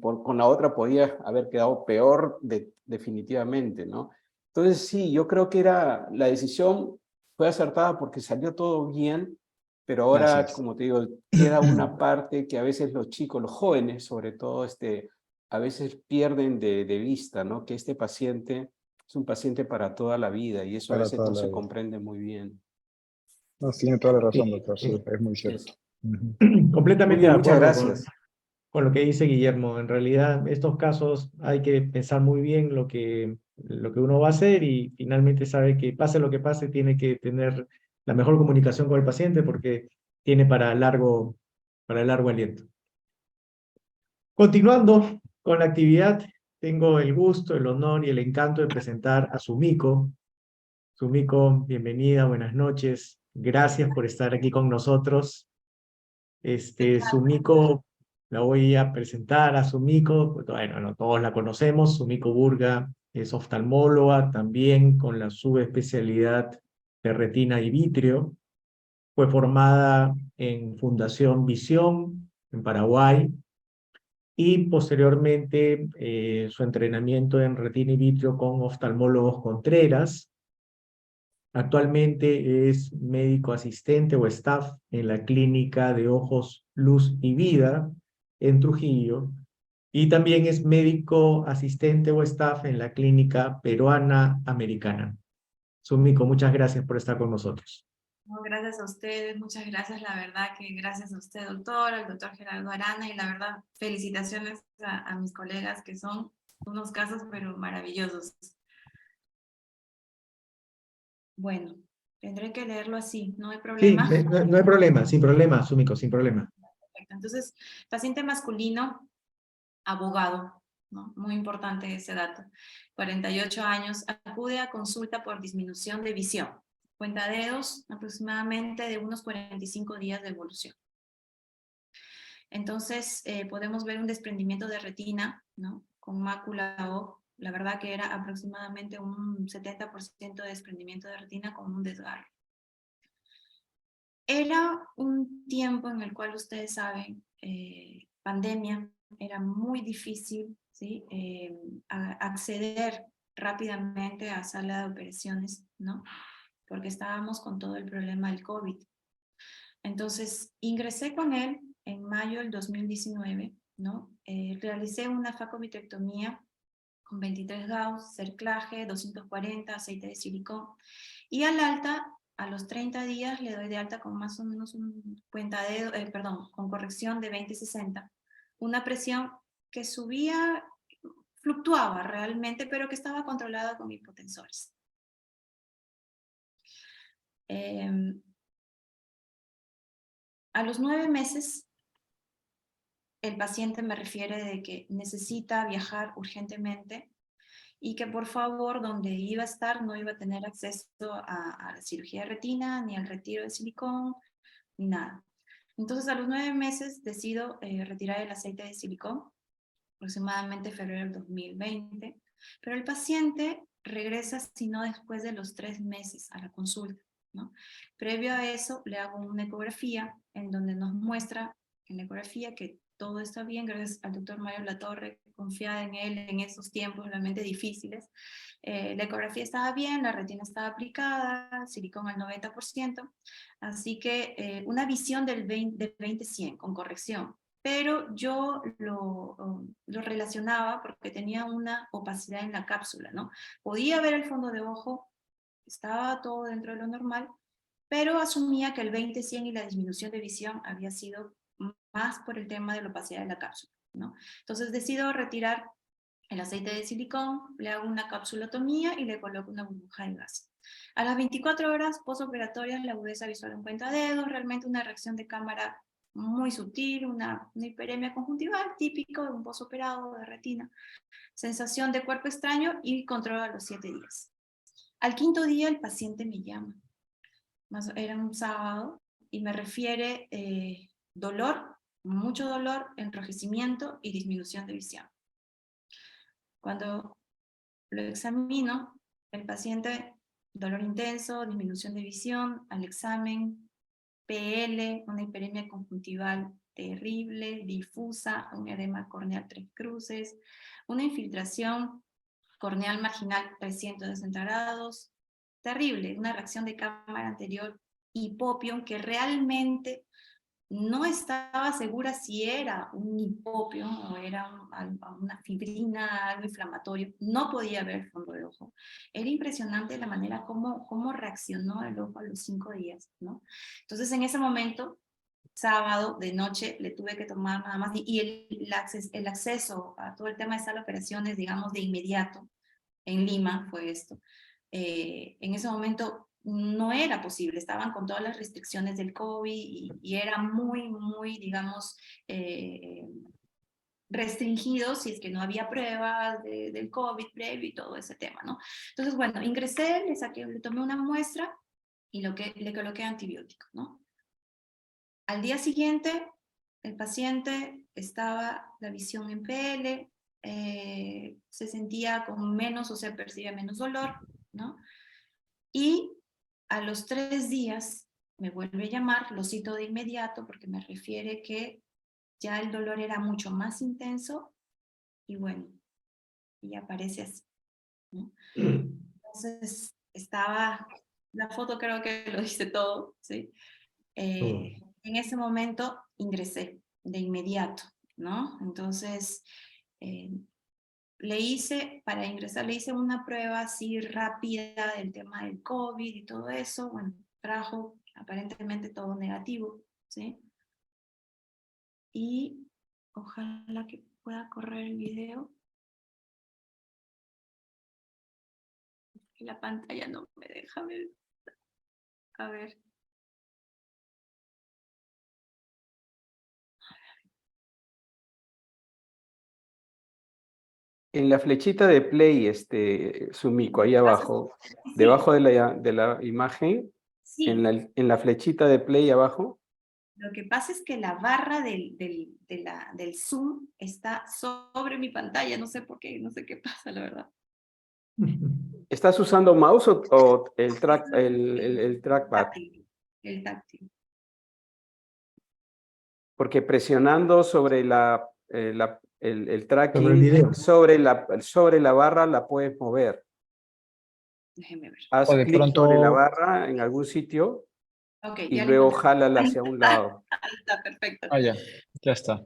con la otra podía haber quedado peor definitivamente, ¿no? Entonces sí, yo creo que la decisión fue acertada porque salió todo bien, pero ahora, como te digo, queda una parte que a veces los chicos, los jóvenes sobre todo, a veces pierden de vista, ¿no? Que este paciente es un paciente para toda la vida y eso a veces no se comprende muy bien. No, tiene toda la razón, doctor, sí, es muy cierto. Completamente bien, de muchas acuerdo gracias. con lo que dice Guillermo. En realidad, estos casos hay que pensar muy bien lo que uno va a hacer y finalmente sabe que pase lo que pase, tiene que tener la mejor comunicación con el paciente porque tiene para largo aliento. Continuando con la actividad, tengo el gusto, el honor y el encanto de presentar a Sumiko. Sumiko, bienvenida, buenas noches. Gracias por estar aquí con nosotros. Sumiko, la voy a presentar a Sumiko. Bueno, no todos la conocemos. Sumiko Burga es oftalmóloga, también con la subespecialidad de retina y vitrio. Fue formada en Fundación Visión, en Paraguay, y posteriormente su entrenamiento en retina y vitrio con oftalmólogos Contreras. Actualmente es médico asistente o staff en la Clínica de Ojos Luz y Vida en Trujillo, y también es médico asistente o staff en la Clínica Peruana Americana. Sumiko, muchas gracias por estar con nosotros. No, gracias a ustedes, muchas gracias, la verdad que gracias a usted, doctor, al doctor Gerardo Arana, y la verdad, felicitaciones a mis colegas que son unos casos pero maravillosos. Bueno, tendré que leerlo así, ¿no hay problema? Sí, no hay problema, sin problema, Sumiko, sin problema. Perfecto. Entonces, paciente masculino, abogado, ¿no? Muy importante ese dato. 48 años, acude a consulta por disminución de visión. Cuenta dedos, aproximadamente de unos 45 días de evolución. Entonces, podemos ver un desprendimiento de retina, ¿no? Con mácula O La verdad que era aproximadamente un 70% de desprendimiento de retina con un desgarro. Era un tiempo en el cual ustedes saben, pandemia, era muy difícil, ¿sí? Acceder rápidamente a sala de operaciones, ¿no? Porque estábamos con todo el problema del COVID. Entonces, ingresé con él en mayo del 2019, ¿no? Realicé una facovitrectomía con 23 Gauss, cerclaje, 240, aceite de silicón, y al alta, a los 30 días, le doy de alta con más o menos un con corrección de 20-60, una presión que subía, fluctuaba realmente, pero que estaba controlada con hipotensores. A los 9 meses, el paciente me refiere de que necesita viajar urgentemente y que por favor, donde iba a estar, no iba a tener acceso a la cirugía de retina, ni al retiro de silicón, ni nada. Entonces, a los 9 meses decido retirar el aceite de silicón, aproximadamente febrero del 2020, pero el paciente regresa, si no después de los 3 meses a la consulta, ¿no? Previo a eso, le hago una ecografía en donde nos muestra en la ecografía que todo está bien, gracias al doctor Mario Latorre, confiada en él en esos tiempos realmente difíciles. La ecografía estaba bien, la retina estaba aplicada, silicón al 90%, así que una visión del 20-100 con corrección. Pero yo lo relacionaba porque tenía una opacidad en la cápsula, ¿no? Podía ver el fondo de ojo, estaba todo dentro de lo normal, pero asumía que el 20-100 y la disminución de visión había sido más por el tema de la opacidad de la cápsula, ¿no? Entonces decido retirar el aceite de silicón, le hago una capsulotomía y le coloco una burbuja de gas. A las 24 horas postoperatorias, la agudeza visual en cuentadedos, realmente una reacción de cámara muy sutil, una hiperemia conjuntival típico de un postoperado de retina, sensación de cuerpo extraño y control a los 7 días. Al 5.º día el paciente me llama, era un sábado, y me refiere dolor, mucho dolor, enrojecimiento y disminución de visión. Cuando lo examino, el paciente, dolor intenso, disminución de visión, al examen, PL, una hiperemia conjuntival terrible, difusa, un edema corneal 3 cruces, una infiltración corneal marginal 360 grados, terrible, una reacción de cámara anterior hipopion que realmente no estaba segura si era un hipopion o era una fibrina, algo inflamatorio. No podía ver el fondo del ojo. Era impresionante la manera cómo reaccionó el ojo a los 5 días, ¿no? Entonces, en ese momento, sábado de noche, le tuve que tomar nada más, y el acceso a todo el tema de sala de operaciones, digamos, de inmediato, en Lima fue esto. En ese momento no era posible, estaban con todas las restricciones del COVID y era muy, muy, digamos, restringido si es que no había pruebas del COVID previo y todo ese tema, ¿no? Entonces, bueno, ingresé, le tomé una muestra y le coloqué antibiótico, ¿no? Al día siguiente, el paciente estaba la visión en PL, se sentía con menos, o sea, percibía menos dolor, ¿no? Y a los 3 días me vuelve a llamar, lo cito de inmediato porque me refiere que ya el dolor era mucho más intenso y bueno, y aparece así, ¿no? Entonces estaba, la foto creo que lo dice todo, ¿sí? En ese momento ingresé de inmediato, ¿no? Entonces, para ingresar, le hice una prueba así rápida del tema del COVID y todo eso. Bueno, trajo aparentemente todo negativo, ¿sí? Y ojalá que pueda correr el video. La pantalla no me deja ver. A ver. En la flechita de play, Sumiko, ahí abajo, Sí. debajo de la imagen, Sí. en la flechita de play abajo. Lo que pasa es que la barra del Zoom está sobre mi pantalla, no sé por qué, no sé qué pasa, la verdad. ¿Estás usando mouse o el trackpad? El táctil. Porque presionando sobre el tracking, Sobre el video. sobre la barra la puedes mover. Déjeme ver. Haz O de clic sobre la pronto, barra en algún sitio Ok, y ya lo luego encontré. jálala Ahí hacia un está, lado. ahí está, perfecto. ya está.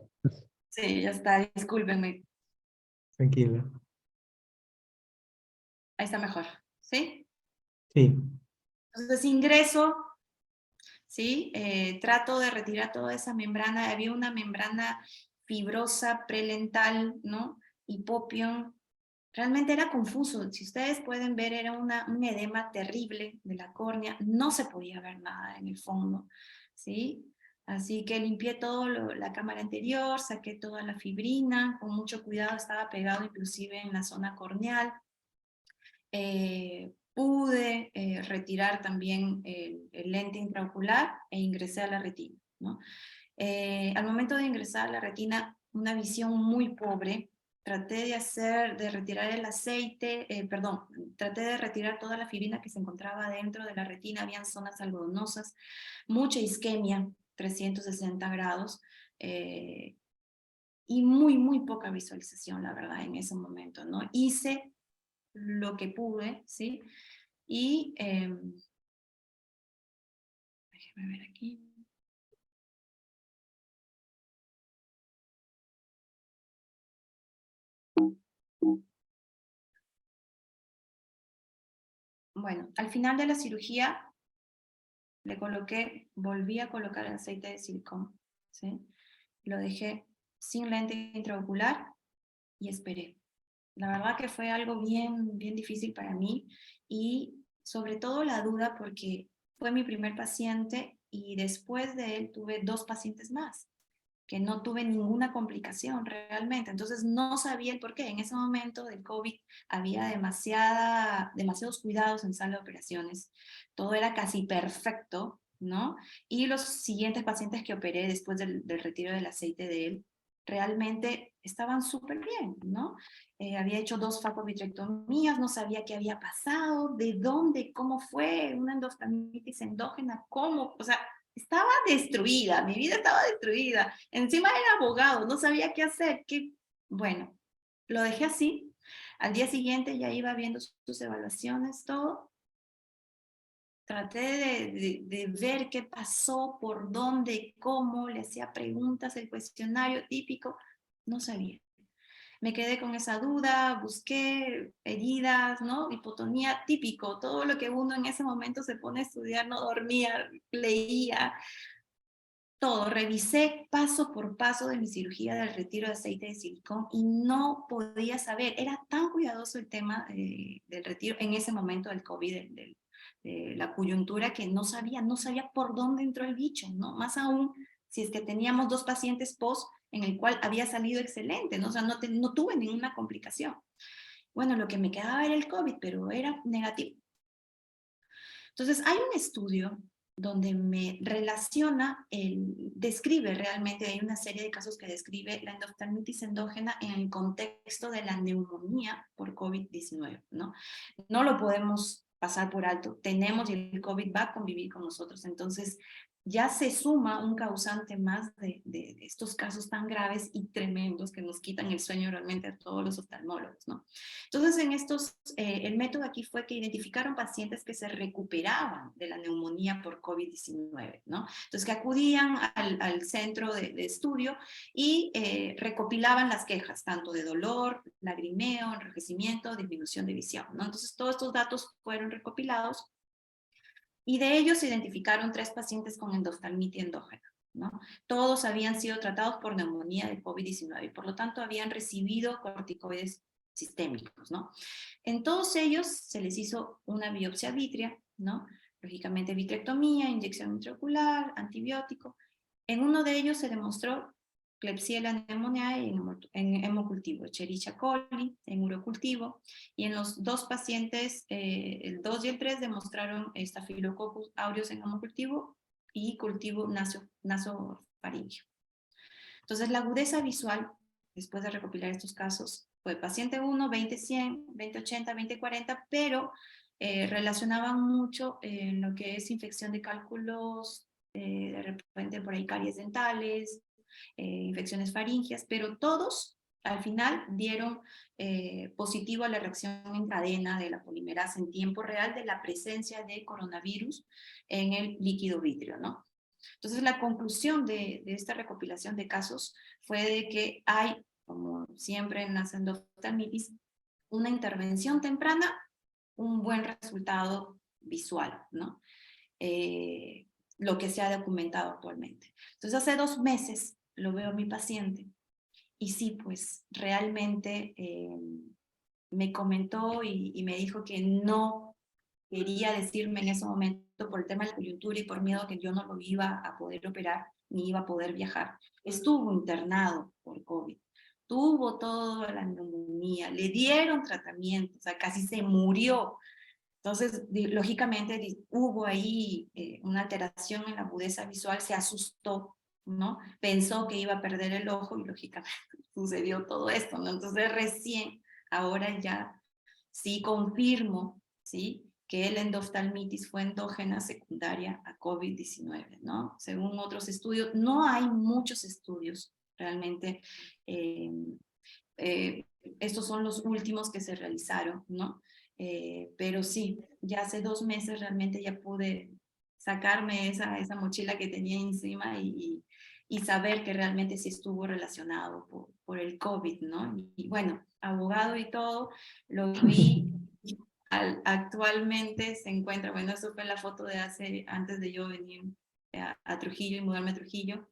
Sí, ya está, discúlpenme. Tranquila. Ahí está mejor, ¿sí? Sí. Entonces ingreso, ¿sí? Trato de retirar toda esa membrana. Había una membrana fibrosa, prelental, ¿no? Hipopion. Realmente era confuso. Si ustedes pueden ver, era un edema terrible de la córnea. No se podía ver nada en el fondo, ¿sí? Así que limpié todo la cámara anterior, saqué toda la fibrina, con mucho cuidado, estaba pegado inclusive en la zona corneal. Pude retirar también el lente intraocular e ingresé a la retina, ¿no? Al momento de ingresar a la retina, una visión muy pobre. Traté de retirar el aceite, traté de retirar toda la fibrina que se encontraba dentro de la retina, habían zonas algodonosas, mucha isquemia, 360 grados, y muy poca visualización, la verdad, en ese momento, ¿no? Hice lo que pude, ¿sí? Y, déjeme ver aquí. Bueno, al final de la cirugía volví a colocar el aceite de silicón, ¿sí? Lo dejé sin lente intraocular y esperé. La verdad que fue algo bien difícil para mí y sobre todo la duda porque fue mi primer paciente y después de él tuve 2 pacientes más, que no tuve ninguna complicación realmente. Entonces no sabía el por qué. En ese momento del COVID había demasiados cuidados en sala de operaciones. Todo era casi perfecto, ¿no? Y los siguientes pacientes que operé después del retiro del aceite de él, realmente estaban súper bien, ¿no? Había hecho 2 facovitrectomías, no sabía qué había pasado, de dónde, cómo fue, una endoftalmitis endógena, cómo, o sea, estaba destruida, mi vida estaba destruida. Encima era abogado, no sabía qué hacer. Bueno, lo dejé así. Al día siguiente ya iba viendo sus evaluaciones, todo. Traté de ver qué pasó, por dónde, cómo, le hacía preguntas, el cuestionario típico. No sabía. Me quedé con esa duda, busqué heridas, ¿no? Hipotonía, típico, todo lo que uno en ese momento se pone a estudiar, no dormía, leía, todo, revisé paso por paso de mi cirugía del retiro de aceite de silicón y no podía saber, era tan cuidadoso el tema del retiro en ese momento del COVID, de la coyuntura, que no sabía por dónde entró el bicho, ¿no? Más aún si es que teníamos 2 pacientes post en el cual había salido excelente, ¿no? O sea, no tuve ninguna complicación. Bueno, lo que me quedaba era el COVID, pero era negativo. Entonces, hay un estudio donde me relaciona, describe realmente, hay una serie de casos que describe la endoftalmitis endógena en el contexto de la neumonía por COVID-19, ¿no? No lo podemos pasar por alto, tenemos y el COVID va a convivir con nosotros, entonces ya se suma un causante más de estos casos tan graves y tremendos que nos quitan el sueño realmente a todos los oftalmólogos, ¿no? Entonces, el método aquí fue que identificaron pacientes que se recuperaban de la neumonía por COVID-19, ¿no? Entonces, que acudían al centro de estudio y recopilaban las quejas, tanto de dolor, lagrimeo, enrojecimiento, disminución de visión, ¿no? Entonces, todos estos datos fueron recopilados y de ellos se identificaron 3 pacientes con endoftalmitis endógena, ¿no? Todos habían sido tratados por neumonía de COVID-19 y por lo tanto habían recibido corticoides sistémicos, ¿no? En todos ellos se les hizo una biopsia vítrea, ¿no? Lógicamente vitrectomía, inyección intraocular, antibiótico. En uno de ellos se demostró Klebsiella pneumoniae en hemocultivo, Escherichia coli en urocultivo, y en los 2 pacientes, el 2 y el 3, demostraron Staphylococcus aureus en hemocultivo, y cultivo nasofaríngeo. Entonces, la agudeza visual, después de recopilar estos casos, fue paciente 1, 20-100, 20-80, 20-40, pero relacionaban mucho lo que es infección de cálculos, de repente por ahí caries dentales, infecciones faringias, pero todos al final dieron positivo a la reacción en cadena de la polimerasa en tiempo real de la presencia de coronavirus en el líquido vítreo, ¿no? Entonces, la conclusión de esta recopilación de casos fue de que hay, como siempre en las endoftalmitis, una intervención temprana, un buen resultado visual, ¿no? Lo que se ha documentado actualmente. Entonces, hace 2 meses lo veo a mi paciente y sí, pues realmente me comentó y me dijo que no quería decirme en ese momento por el tema de la coyuntura y por miedo a que yo no lo iba a poder operar ni iba a poder viajar. Estuvo internado por COVID, tuvo toda la neumonía, le dieron tratamiento, o sea, casi se murió. Entonces, lógicamente, hubo ahí una alteración en la agudeza visual, se asustó, ¿no? Pensó que iba a perder el ojo y lógicamente sucedió todo esto, ¿no? Entonces, recién, ahora ya sí confirmo, ¿sí?, que la endoftalmitis fue endógena secundaria a COVID-19, ¿no? Según otros estudios, no hay muchos estudios realmente. Estos son los últimos que se realizaron, ¿no? Pero sí, ya hace 2 meses realmente ya pude sacarme esa mochila que tenía encima y saber que realmente sí estuvo relacionado por el COVID, ¿no? Y bueno, abogado y todo, lo vi, actualmente se encuentra, bueno, eso fue la foto de antes de yo venir a Trujillo y mudarme a Trujillo,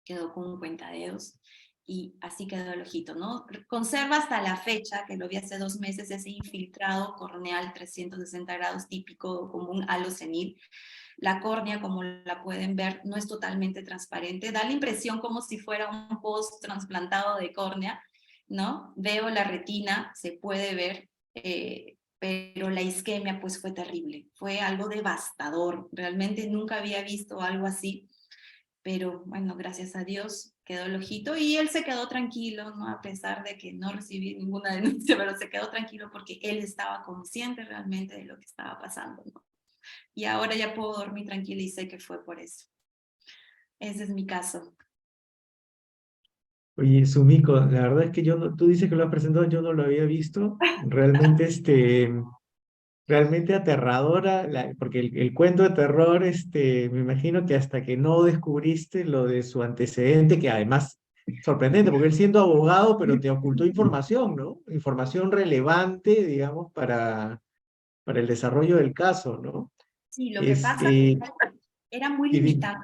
quedó con un cuentadedos. Y así quedó el ojito, ¿no? Conserva hasta la fecha, que lo vi hace 2 meses, ese infiltrado corneal 360 grados típico como un halo senil. La córnea, como la pueden ver, no es totalmente transparente, da la impresión como si fuera un post trasplantado de córnea, ¿no? Veo la retina, se puede ver, pero la isquemia pues fue terrible, fue algo devastador, realmente nunca había visto algo así. Pero bueno, gracias a Dios quedó el ojito y él se quedó tranquilo, ¿no? A pesar de que no recibí ninguna denuncia, pero se quedó tranquilo porque él estaba consciente realmente de lo que estaba pasando, ¿no? Y ahora ya puedo dormir tranquila y sé que fue por eso. Ese es mi caso. Oye, Sumiko, la verdad es que tú dices que lo has presentado, yo no lo había visto. Realmente, realmente aterradora, porque el cuento de terror, me imagino que hasta que no descubriste lo de su antecedente, que además sorprendente, porque él siendo abogado, pero te ocultó información, ¿no? Información relevante, digamos, para el desarrollo del caso, ¿no? Sí, lo que pasa es que era muy y di- limitado.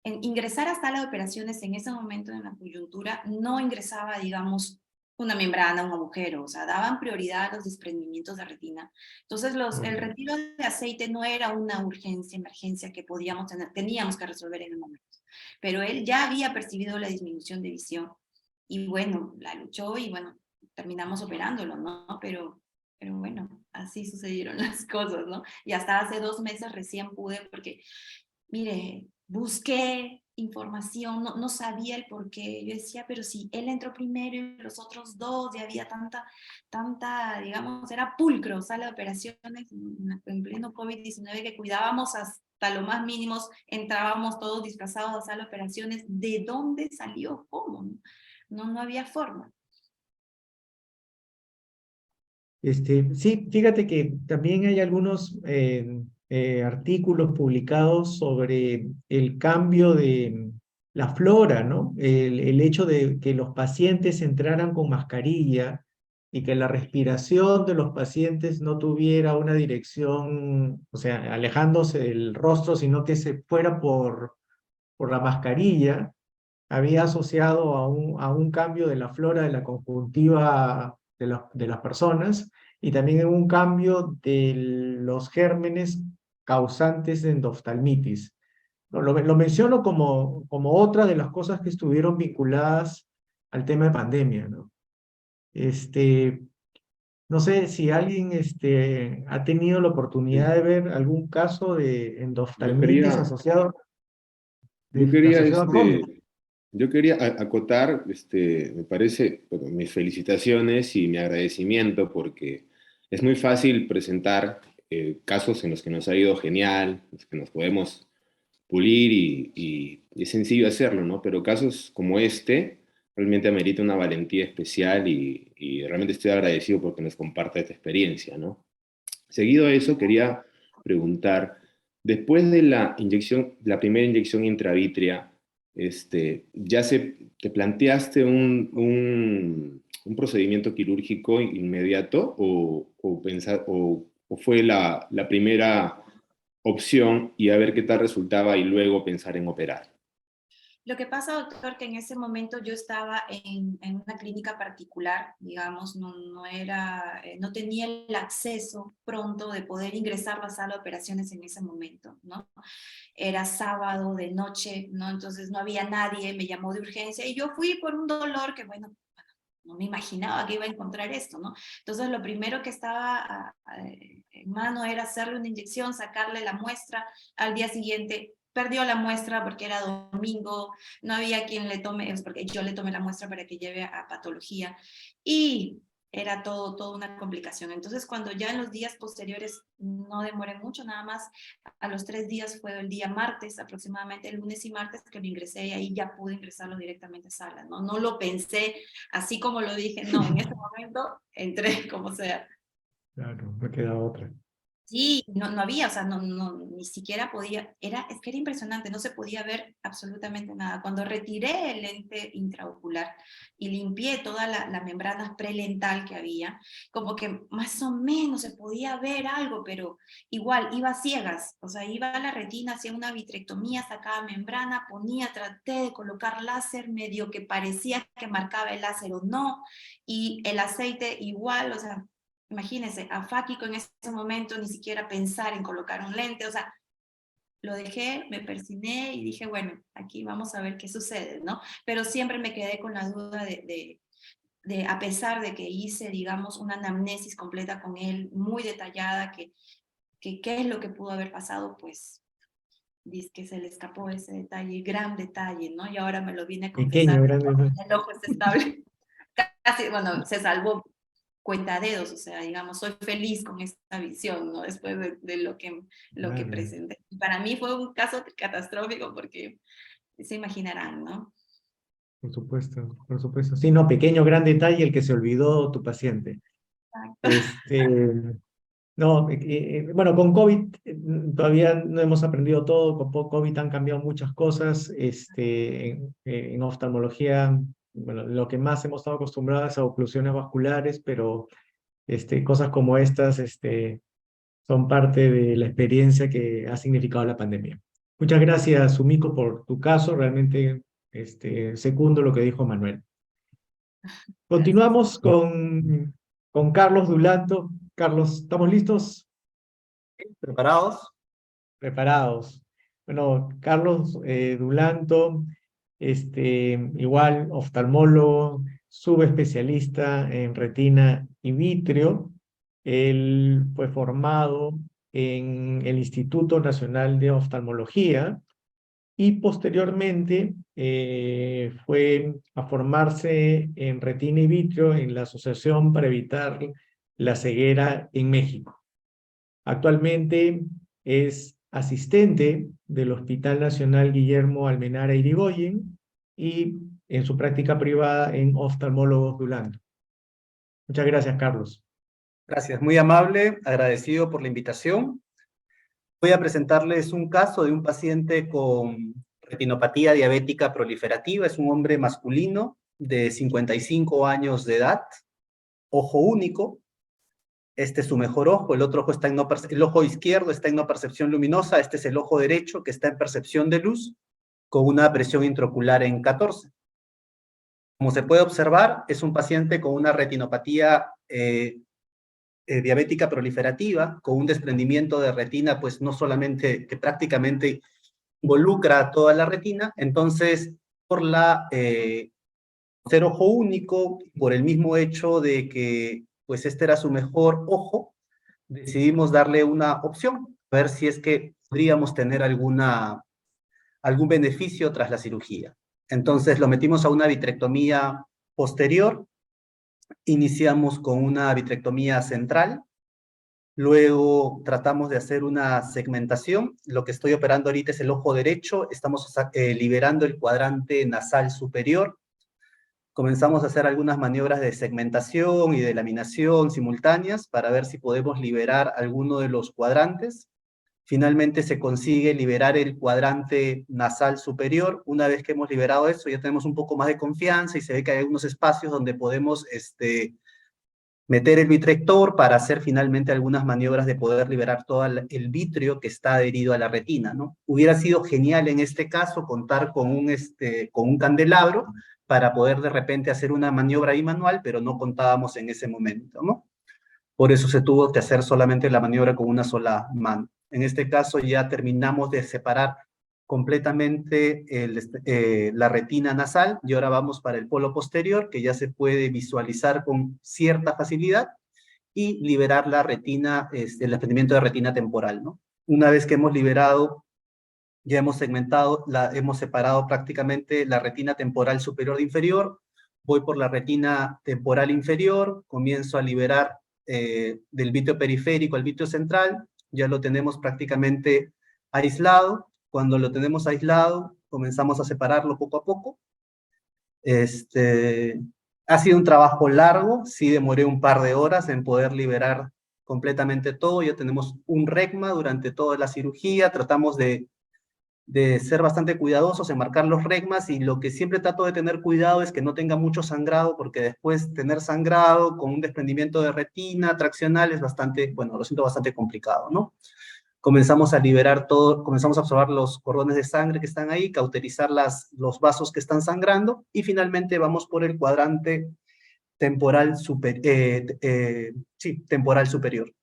En ingresar a sala de operaciones en ese momento en la coyuntura no ingresaba, digamos, una membrana, un agujero, o sea, daban prioridad a los desprendimientos de retina. Entonces, el retiro de aceite no era una urgencia, emergencia que podíamos tener, teníamos que resolver en el momento. Pero él ya había percibido la disminución de visión y bueno, la luchó y bueno, terminamos operándolo, ¿no? Pero bueno, así sucedieron las cosas, ¿no? Y hasta hace 2 meses recién pude, porque mire, busqué información, no sabía el por qué. Yo decía, pero si él entró primero y los otros 2, ya había tanta, digamos, era pulcro, sala de operaciones en pleno COVID-19 que cuidábamos hasta lo más mínimos, entrábamos todos disfrazados a sala de operaciones. ¿De dónde salió? ¿Cómo? No había forma. Sí, fíjate que también hay algunos artículos publicados sobre el cambio de la flora, ¿no? El hecho de que los pacientes entraran con mascarilla y que la respiración de los pacientes no tuviera una dirección, o sea, alejándose del rostro, sino que se fuera por la mascarilla, había asociado a un cambio de la flora de la conjuntiva de las personas y también en un cambio de los gérmenes causantes de endoftalmitis. Lo menciono como otra de las cosas que estuvieron vinculadas al tema de pandemia, ¿no? No sé si alguien ha tenido la oportunidad de ver algún caso de Yo endoftalmitis quería, asociado. Yo quería, Asociado a COVID. yo quería acotar, me parece, bueno, mis felicitaciones y mi agradecimiento porque es muy fácil presentar casos en los que nos ha ido genial, en los que nos podemos pulir y es sencillo hacerlo, ¿no? Pero casos como este realmente amerita una valentía especial y realmente estoy agradecido porque nos comparte esta experiencia, ¿no? Seguido a eso, quería preguntar, después de la inyección, la primera inyección intravítrea, ¿ya te planteaste un procedimiento quirúrgico inmediato o fue la primera opción y a ver qué tal resultaba y luego pensar en operar? Lo que pasa, doctor, que en ese momento yo estaba en una clínica particular, digamos, no tenía el acceso pronto de poder ingresar a la sala de operaciones en ese momento, ¿no? Era sábado de noche, ¿no? Entonces no había nadie, me llamó de urgencia y yo fui por un dolor que, bueno, no me imaginaba que iba a encontrar esto, ¿no? Entonces lo primero que estaba en mano era hacerle una inyección, sacarle la muestra. Al día siguiente perdió la muestra porque era domingo, no había quien le tome, es porque yo le tomé la muestra para que lleve a patología y era todo una complicación. Entonces cuando ya en los días posteriores, no demoré mucho, nada más a los 3 días fue el día martes, aproximadamente el lunes y martes que lo ingresé y ahí ya pude ingresarlo directamente a sala, ¿no? No lo pensé así como lo dije, no, en este momento entré como sea. Claro, me queda otra. Sí, no había, o sea, ni siquiera podía, es que era impresionante, no se podía ver absolutamente nada. Cuando retiré el lente intraocular y limpié toda la membrana prelental que había, como que más o menos se podía ver algo, pero igual iba a ciegas, o sea, iba a la retina, hacía una vitrectomía, sacaba membrana, traté de colocar láser, medio que parecía que marcaba el láser o no, y el aceite igual, o sea, imagínense, afáquico en ese momento, ni siquiera pensar en colocar un lente, o sea, lo dejé, me persigné y dije, bueno, aquí vamos a ver qué sucede, ¿no? Pero siempre me quedé con la duda a pesar de que hice, digamos, una anamnesis completa con él, muy detallada, que qué es lo que pudo haber pasado, pues, dice que se le escapó ese detalle, gran detalle, ¿no? Y ahora me lo viene a confesar, Pequeño, grande. el ojo está estable. Casi, bueno, se salvó cuentadedos, o sea, digamos, soy feliz con esta visión, ¿no? Después de lo que Claro, presenté. Para mí fue un caso catastrófico porque se imaginarán, ¿no? por supuesto, por supuesto. Sí, no, pequeño, gran detalle el que se olvidó tu paciente. No, bueno, con COVID todavía no hemos aprendido todo, con COVID han cambiado muchas cosas, en oftalmología, bueno, lo que más hemos estado acostumbrados es a oclusiones vasculares, pero cosas como estas son parte de la experiencia que ha significado la pandemia. Muchas gracias, Sumiko, por tu caso, realmente secundo lo que dijo Manuel. Continuamos con Carlos Dulanto. Carlos, ¿estamos listos? ¿Preparados? Preparados. Bueno, Carlos Dulanto, igual oftalmólogo, subespecialista en retina y vitrio. Él fue formado en el Instituto Nacional de Oftalmología y posteriormente fue a formarse en retina y vitrio en la Asociación para Evitar la Ceguera en México. Actualmente es asistente del Hospital Nacional Guillermo Almenara Irigoyen y en su práctica privada en Oftalmólogos Dulanto. Muchas gracias, Carlos. Gracias, muy amable, agradecido por la invitación. Voy a presentarles un caso de un paciente con retinopatía diabética proliferativa. Es un hombre masculino de 55 años de edad, ojo único. Este es su mejor ojo, el otro ojo está el ojo izquierdo está en no percepción luminosa, este es el ojo derecho que está en percepción de luz, con una presión intraocular en 14. Como se puede observar, es un paciente con una retinopatía diabética proliferativa, con un desprendimiento de retina, pues no solamente, que prácticamente involucra toda la retina. Entonces, por ser ojo único, por el mismo hecho de que pues este era su mejor ojo, decidimos darle una opción, a ver si es que podríamos tener alguna algún beneficio tras la cirugía. Entonces lo metimos a una vitrectomía posterior, iniciamos con una vitrectomía central, luego tratamos de hacer una segmentación. Lo que estoy operando ahorita es el ojo derecho, estamos liberando el cuadrante nasal superior. Comenzamos a hacer algunas maniobras de segmentación y de laminación simultáneas para ver si podemos liberar alguno de los cuadrantes. Finalmente se consigue liberar el cuadrante nasal superior. Una vez que hemos liberado eso, ya tenemos un poco más de confianza y se ve que hay algunos espacios donde podemos meter el vitrector para hacer finalmente algunas maniobras de poder liberar todo el vitrio que está adherido a la retina, ¿no? Hubiera sido genial en este caso contar con un candelabro para poder de repente hacer una maniobra ahí manual, pero no contábamos en ese momento, ¿no? Por eso se tuvo que hacer solamente la maniobra con una sola mano. En este caso ya terminamos de separar completamente la retina nasal y ahora vamos para el polo posterior, que ya se puede visualizar con cierta facilidad y liberar la retina, el desprendimiento de retina temporal, ¿no? Una vez que hemos liberado, ya hemos segmentado, hemos separado prácticamente la retina temporal superior de inferior, voy por la retina temporal inferior, comienzo a liberar del vitrio periférico al vitrio central, ya lo tenemos prácticamente aislado. Cuando lo tenemos aislado, comenzamos a separarlo poco a poco. Ha sido un trabajo largo, sí demoré un par de horas en poder liberar completamente todo. Ya tenemos un regma durante toda la cirugía, tratamos de ser bastante cuidadosos en marcar los regmas, y lo que siempre trato de tener cuidado es que no tenga mucho sangrado, porque después tener sangrado con un desprendimiento de retina traccional es bastante, bueno, lo siento, bastante complicado, ¿no? Comenzamos a liberar todo, comenzamos a absorber los cordones de sangre que están ahí, cauterizar los vasos que están sangrando, y finalmente vamos por el cuadrante temporal, temporal superior.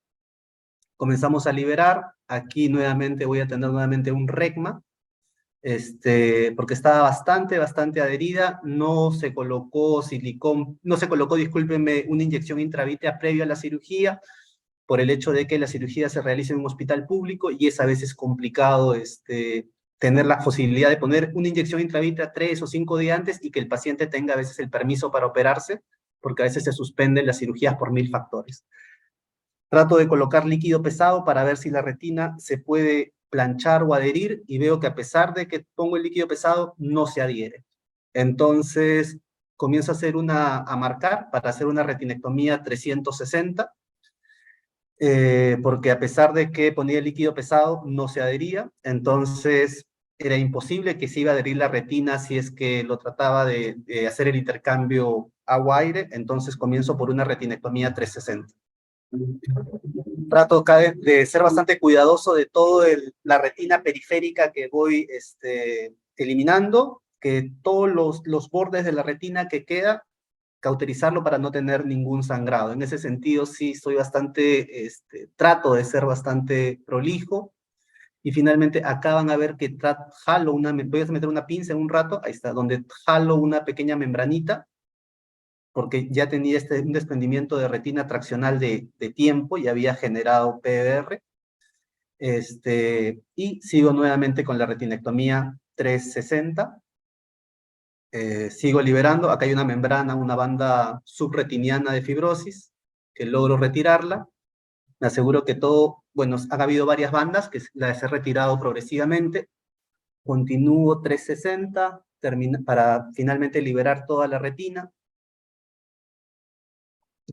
Comenzamos a liberar, aquí nuevamente voy a tener nuevamente un regma, porque estaba bastante adherida, no se colocó silicón, no se colocó, discúlpenme, una inyección intravítea previo a la cirugía, por el hecho de que la cirugía se realiza en un hospital público y es a veces complicado tener la posibilidad de poner una inyección intravítea 3 o 5 días antes y que el paciente tenga a veces el permiso para operarse, porque a veces se suspenden las cirugías por 1000 factores. Trato de colocar líquido pesado para ver si la retina se puede planchar o adherir, y veo que a pesar de que pongo el líquido pesado, no se adhiere. Entonces, comienzo a marcar para hacer una retinectomía 360, porque a pesar de que ponía el líquido pesado, no se adhería. Entonces, era imposible que se iba a adherir la retina si es que lo trataba de hacer el intercambio agua-aire. Entonces, comienzo por una retinectomía 360. Trato de ser bastante cuidadoso de toda la retina periférica que voy eliminando, que todos los bordes de la retina que queda, cauterizarlo para no tener ningún sangrado. En ese sentido, sí, soy bastante, trato de ser bastante prolijo. Y finalmente, acá van a ver que jalo voy a meter una pinza en un rato, ahí está, donde jalo una pequeña membranita, porque ya tenía un desprendimiento de retina traccional de tiempo y había generado PVR. Y sigo nuevamente con la retinectomía 360. Sigo liberando. Acá hay una membrana, una banda subretiniana de fibrosis, que logro retirarla. Me aseguro que todo, bueno, han habido varias bandas que las he retirado progresivamente. Continúo 360 para finalmente liberar toda la retina.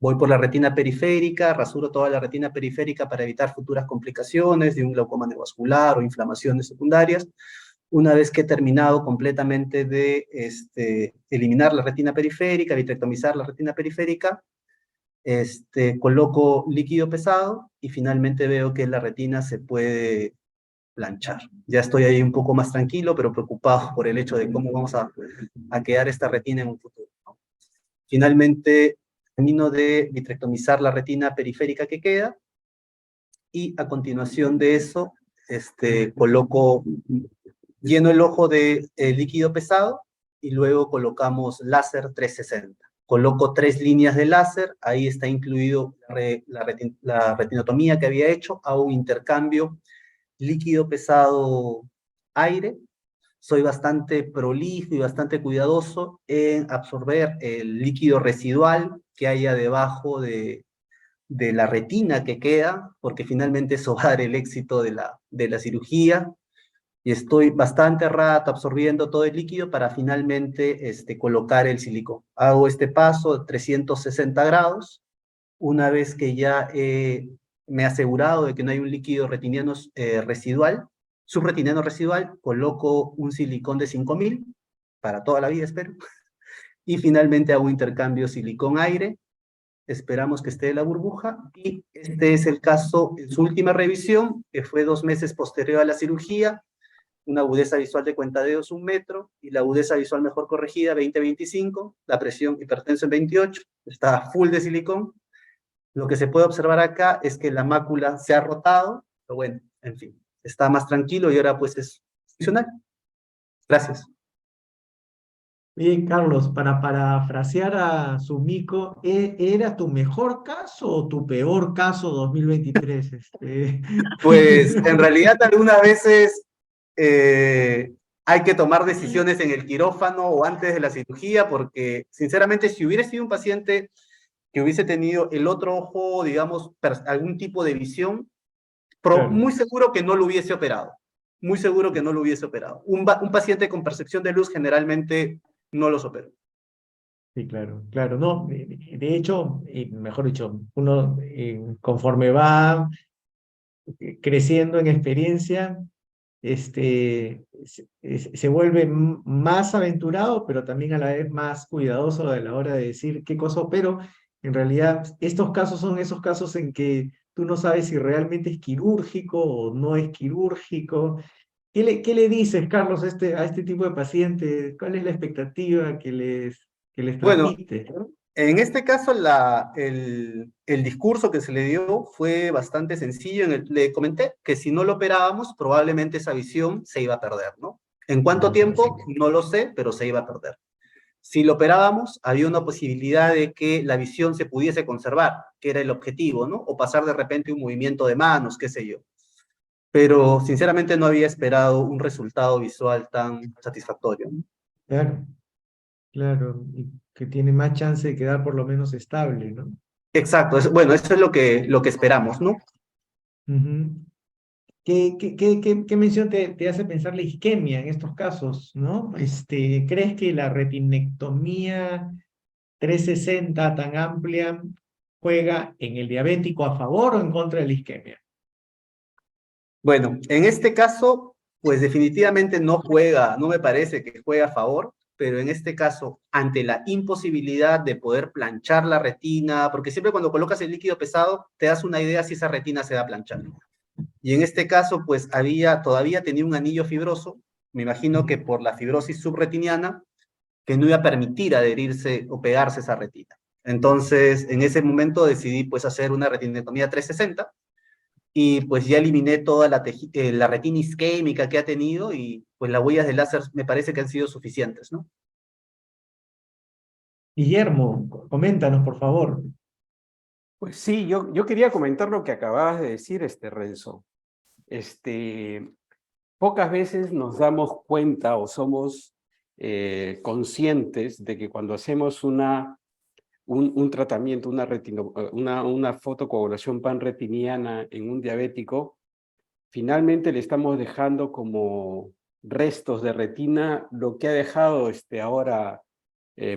Voy por la retina periférica, rasuro toda la retina periférica para evitar futuras complicaciones de un glaucoma neovascular o inflamaciones secundarias. Una vez que he terminado completamente de eliminar la retina periférica, vitrectomizar la retina periférica, coloco líquido pesado y finalmente veo que la retina se puede planchar. Ya estoy ahí un poco más tranquilo, pero preocupado por el hecho de cómo vamos a quedar esta retina en un futuro, ¿no? Finalmente, termino de vitrectomizar la retina periférica que queda, y a continuación de eso, lleno el ojo de líquido pesado, y luego colocamos láser 360. Coloco 3 líneas de láser, ahí está incluido la retinotomía que había hecho, hago un intercambio líquido pesado aire, soy bastante prolijo y bastante cuidadoso en absorber el líquido residual que haya debajo de la retina que queda, porque finalmente eso va a dar el éxito de la cirugía. Y estoy bastante rato absorbiendo todo el líquido para finalmente colocar el silicón. Hago este paso de 360 grados. Una vez que ya me he asegurado de que no hay un líquido retiniano residual, subretiniano residual, coloco un silicón de 5000 para toda la vida, espero. Y finalmente hago intercambio silicón-aire. Esperamos que esté la burbuja. Y este es el caso en su última revisión, que fue 2 meses posterior a la cirugía. Una agudeza visual de cuentadedos 1 metro y la agudeza visual mejor corregida 20-25, la presión hipertensa en 28, está full de silicón. Lo que se puede observar acá es que la mácula se ha rotado, pero bueno, en fin, está más tranquilo y ahora pues es funcional. Gracias. Bien, Carlos, para parafrasear a Sumiko, ¿era tu mejor caso o tu peor caso 2023? Pues en realidad algunas veces hay que tomar decisiones en el quirófano o antes de la cirugía, porque sinceramente si hubiera sido un paciente que hubiese tenido el otro ojo, digamos, algún tipo de visión, Claro. muy seguro que no lo hubiese operado. Muy seguro que no lo hubiese operado. Un paciente con percepción de luz generalmente no los opera. Sí, claro, claro, no, de hecho, mejor dicho, uno conforme va creciendo en experiencia, se vuelve más aventurado, pero también a la vez más cuidadoso a la hora de decir qué cosa opero. En realidad, estos casos son esos casos en que tú no sabes si realmente es quirúrgico o no es quirúrgico. ¿Qué le dices, Carlos, a este tipo de pacientes? ¿Cuál es la expectativa que les Bueno, transmite? en este caso, el discurso que se le dio fue bastante sencillo. Le comenté que si no lo operábamos, probablemente esa visión se iba a perder, ¿no? ¿En cuánto tiempo? No lo sé, pero se iba a perder. Si lo operábamos, había una posibilidad de que la visión se pudiese conservar, que era el objetivo, ¿no? O pasar de repente un movimiento de manos, qué sé yo. Pero sinceramente no había esperado un resultado visual tan satisfactorio, ¿no? Claro, claro, y que tiene más chance de quedar por lo menos estable, ¿no? Exacto, bueno, eso es lo que esperamos, ¿no? Ujú. ¿Qué mención te hace pensar la isquemia en estos casos, ¿no? ¿Crees que la retinectomía 360 tan amplia juega en el diabético a favor o en contra de la isquemia? Bueno, en este caso, pues definitivamente no me parece que juegue a favor, pero en este caso, ante la imposibilidad de poder planchar la retina, porque siempre cuando colocas el líquido pesado, te das una idea si esa retina se va a planchar. Y en este caso, pues todavía tenía un anillo fibroso, me imagino que por la fibrosis subretiniana, que no iba a permitir adherirse o pegarse esa retina. Entonces, en ese momento decidí pues hacer una retinectomía 360 y pues ya eliminé toda la retina isquémica que ha tenido y pues las huellas de láser me parece que han sido suficientes, ¿no? Guillermo, coméntanos, por favor. Pues sí, yo quería comentar lo que acababas de decir, Renzo. Pocas veces nos damos cuenta o somos conscientes de que cuando hacemos un tratamiento, una fotocoagulación panretiniana en un diabético, finalmente le estamos dejando como restos de retina lo que ha dejado ahora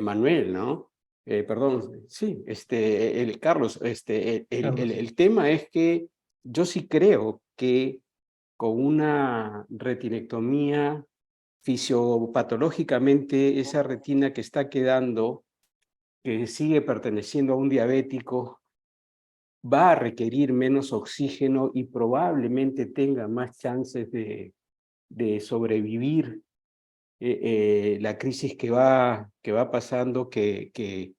Manuel, ¿no? Perdón, sí, Carlos, el tema es que yo sí creo que con una retinectomía fisiopatológicamente esa retina que está quedando, que sigue perteneciendo a un diabético, va a requerir menos oxígeno y probablemente tenga más chances de sobrevivir la crisis que va pasando que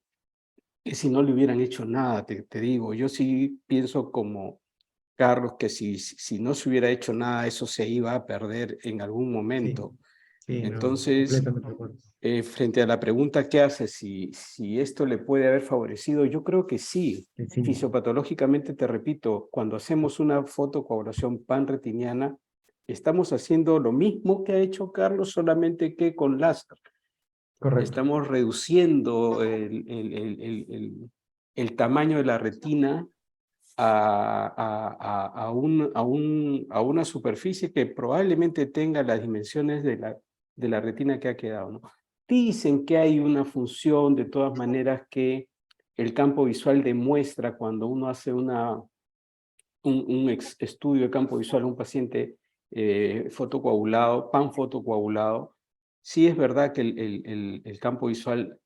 si no le hubieran hecho nada, te digo. Yo sí pienso como Carlos que si no se hubiera hecho nada, eso se iba a perder en algún momento. Sí, no, Entonces, completamente de acuerdo. frente a la pregunta que hace, si esto le puede haber favorecido, yo creo que sí. Sí. Fisiopatológicamente, te repito, cuando hacemos una fotocoagulación panretiniana, estamos haciendo lo mismo que ha hecho Carlos, solamente que con láser. Correcto. Estamos reduciendo el tamaño de la retina a una superficie que probablemente tenga las dimensiones de la retina que ha quedado, ¿no? Dicen que hay una función, de todas maneras, que el campo visual demuestra cuando uno hace un estudio de campo visual a un paciente fotocoagulado, panfotocoagulado. Sí es verdad que el campo visual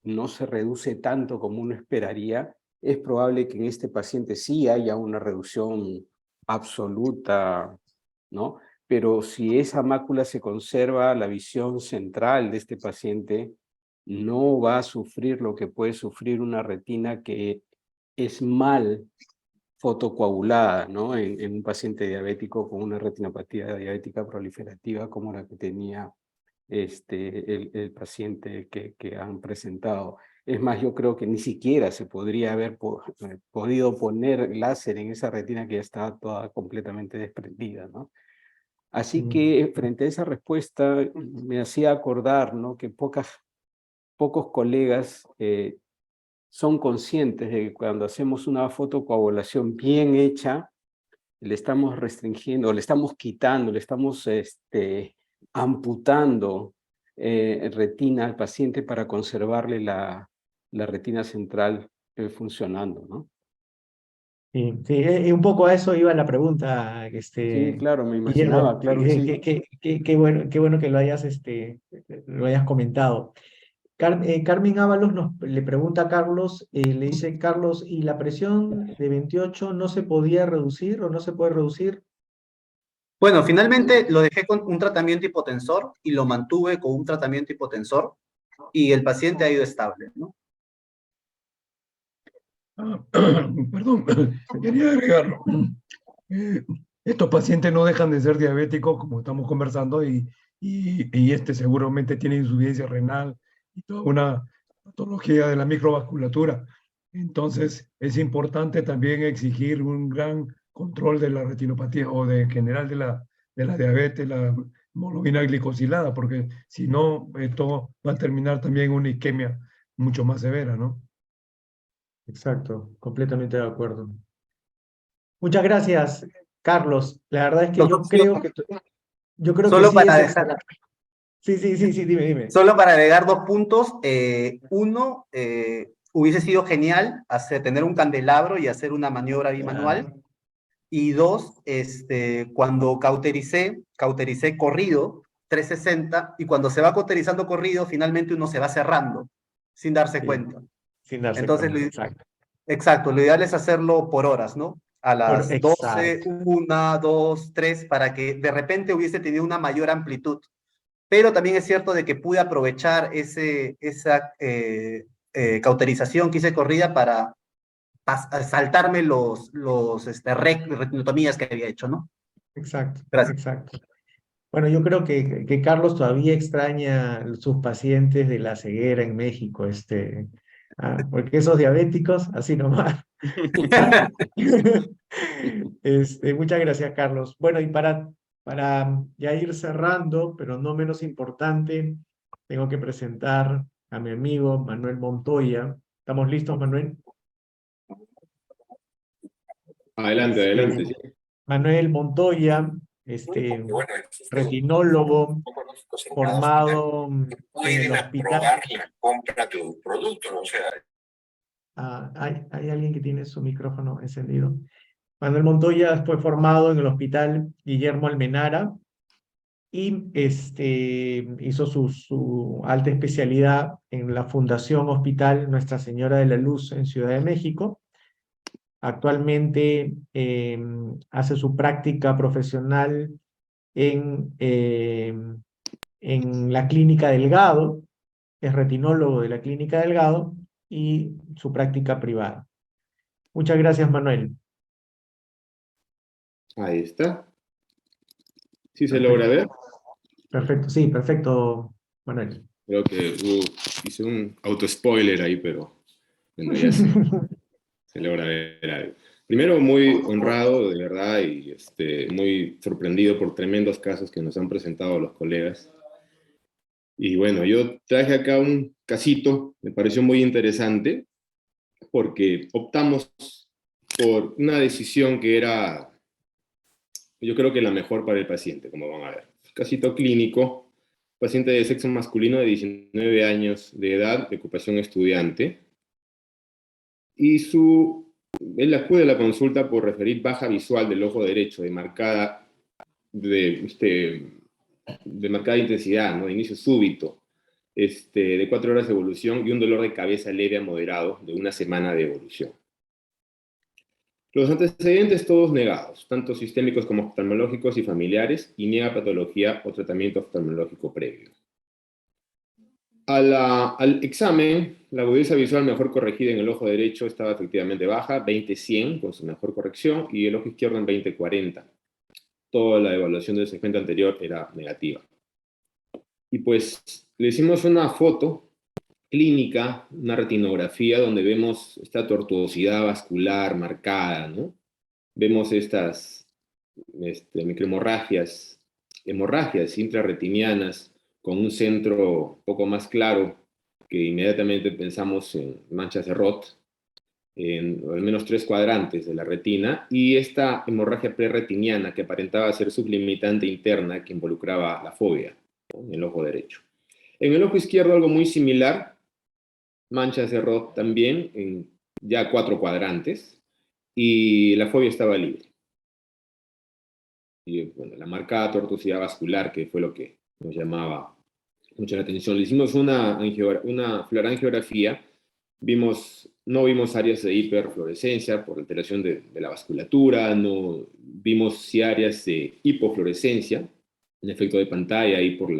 no se reduce tanto como uno esperaría. Es probable que en este paciente sí haya una reducción absoluta, ¿no? Pero si esa mácula se conserva, la visión central de este paciente no va a sufrir lo que puede sufrir una retina que es mal fotocoagulada, ¿no? En un paciente diabético con una retinopatía diabética proliferativa como la que tenía el paciente que han presentado. Es más, yo creo que ni siquiera se podría haber podido poner láser en esa retina que ya estaba toda completamente desprendida, ¿no? Así que frente a esa respuesta me hacía acordar, ¿no?, que pocos colegas son conscientes de que cuando hacemos una fotocoagulación bien hecha, le estamos restringiendo, le estamos quitando, le estamos amputando retina al paciente para conservarle la retina central funcionando, ¿no? Sí, sí, un poco a eso iba la pregunta, Sí, claro, me Guillermo. imaginaba, claro que sí. Qué bueno que lo hayas comentado. Carmen Ábalos le pregunta a Carlos, le dice, Carlos, ¿y la presión de 28 no se podía reducir o no se puede reducir? Bueno, finalmente lo dejé con un tratamiento hipotensor y lo mantuve con un tratamiento hipotensor y el paciente ha ido estable, ¿no? Perdón, quería agregarlo. Estos pacientes no dejan de ser diabéticos, como estamos conversando, y seguramente tiene insuficiencia renal y toda una patología de la microvasculatura. Entonces, es importante también exigir un gran control de la retinopatía o de general de la diabetes, la hemoglobina glicosilada, porque si no, esto va a terminar también en una isquemia mucho más severa, ¿no? Exacto, completamente de acuerdo. Muchas gracias, Carlos. La verdad es que yo creo que Solo sí para es... dejar, Sí, dime. solo para agregar 2 puntos. Uno, hubiese sido genial tener un candelabro y hacer una maniobra bimanual. Y 2, cuando cautericé corrido, 360, y cuando se va cauterizando corrido, finalmente uno se va cerrando, sin darse Sí, cuenta. sin darse Entonces, cuenta, exacto. exacto, lo ideal es hacerlo por horas, ¿no? A las 12, Exacto. 1, 2, 3, para que de repente hubiese tenido una mayor amplitud. Pero también es cierto de que pude aprovechar esa cauterización que hice corrida para saltarme los retinotomías que había hecho, ¿no? Exacto, Gracias. exacto. Bueno, yo creo que Carlos todavía extraña sus pacientes de la ceguera en México, porque esos diabéticos, así nomás. Muchas gracias, Carlos. Bueno, y para ya ir cerrando, pero no menos importante, tengo que presentar a mi amigo Manuel Montoya. ¿Estamos listos, Manuel? Adelante. Sí. Manuel Montoya, retinólogo formado en el hospital. Hay alguien que tiene su micrófono encendido. Manuel Montoya fue formado en el hospital Guillermo Almenara y hizo su alta especialidad en la Fundación Hospital Nuestra Señora de la Luz en Ciudad de México. Actualmente hace su práctica profesional en la Clínica Delgado, es retinólogo de la Clínica Delgado y su práctica privada. Muchas gracias, Manuel. Ahí está. ¿Sí se logra ver? Perfecto, sí, perfecto, Manuel. Creo que hice un auto-spoiler ahí, pero bueno, ya se logra ver algo. Primero, muy honrado, de verdad, y muy sorprendido por tremendos casos que nos han presentado los colegas. Y bueno, yo traje acá un casito, me pareció muy interesante, porque optamos por una decisión que era, yo creo que la mejor para el paciente, como van a ver. Casito clínico, paciente de sexo masculino de 19 años de edad, de ocupación estudiante, y él acude a la consulta por referir baja visual del ojo derecho, de marcada intensidad, ¿no? De inicio súbito, de 4 horas de evolución y un dolor de cabeza leve a moderado de 1 semana de evolución. Los antecedentes todos negados, tanto sistémicos como oftalmológicos y familiares, y niega patología o tratamiento oftalmológico previo. Al examen, la agudeza visual mejor corregida en el ojo derecho estaba efectivamente baja, 20-100 con su mejor corrección, y el ojo izquierdo en 20-40. Toda la evaluación del segmento anterior era negativa. Y pues le hicimos una foto clínica, una retinografía, donde vemos esta tortuosidad vascular marcada, ¿no? Vemos estas microhemorragias, hemorragias intrarretinianas con un centro un poco más claro, que inmediatamente pensamos en manchas de Roth, en al menos 3 cuadrantes de la retina, y esta hemorragia prerretiniana que aparentaba ser sublimitante interna que involucraba la fovea, ¿no? En el ojo derecho. En el ojo izquierdo algo muy similar, manchas de Roth también, en ya 4 cuadrantes, y la fovea estaba libre. Y bueno, la marcada tortuosidad vascular, que fue lo que nos llamaba mucho la atención. Le hicimos una fluorangiografía, no vimos áreas de hiperfluorescencia por alteración de la vasculatura, no vimos sí áreas de hipofluorescencia, en efecto de pantalla ahí por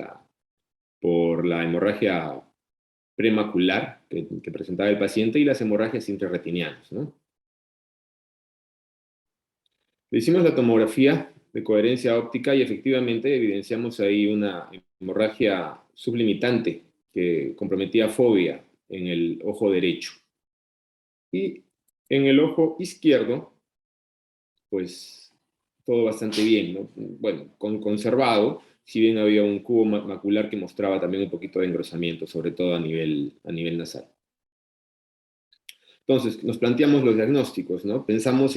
la hemorragia premacular que presentaba el paciente y las hemorragias intrarretinianas, ¿no? Le hicimos la tomografía de coherencia óptica y efectivamente evidenciamos ahí una hemorragia sublimitante que comprometía fovea en el ojo derecho. Y en el ojo izquierdo, pues todo bastante bien, ¿no? Bueno, conservado, si bien había un cubo macular que mostraba también un poquito de engrosamiento, sobre todo a nivel nasal. Entonces, nos planteamos los diagnósticos, ¿no? Pensamos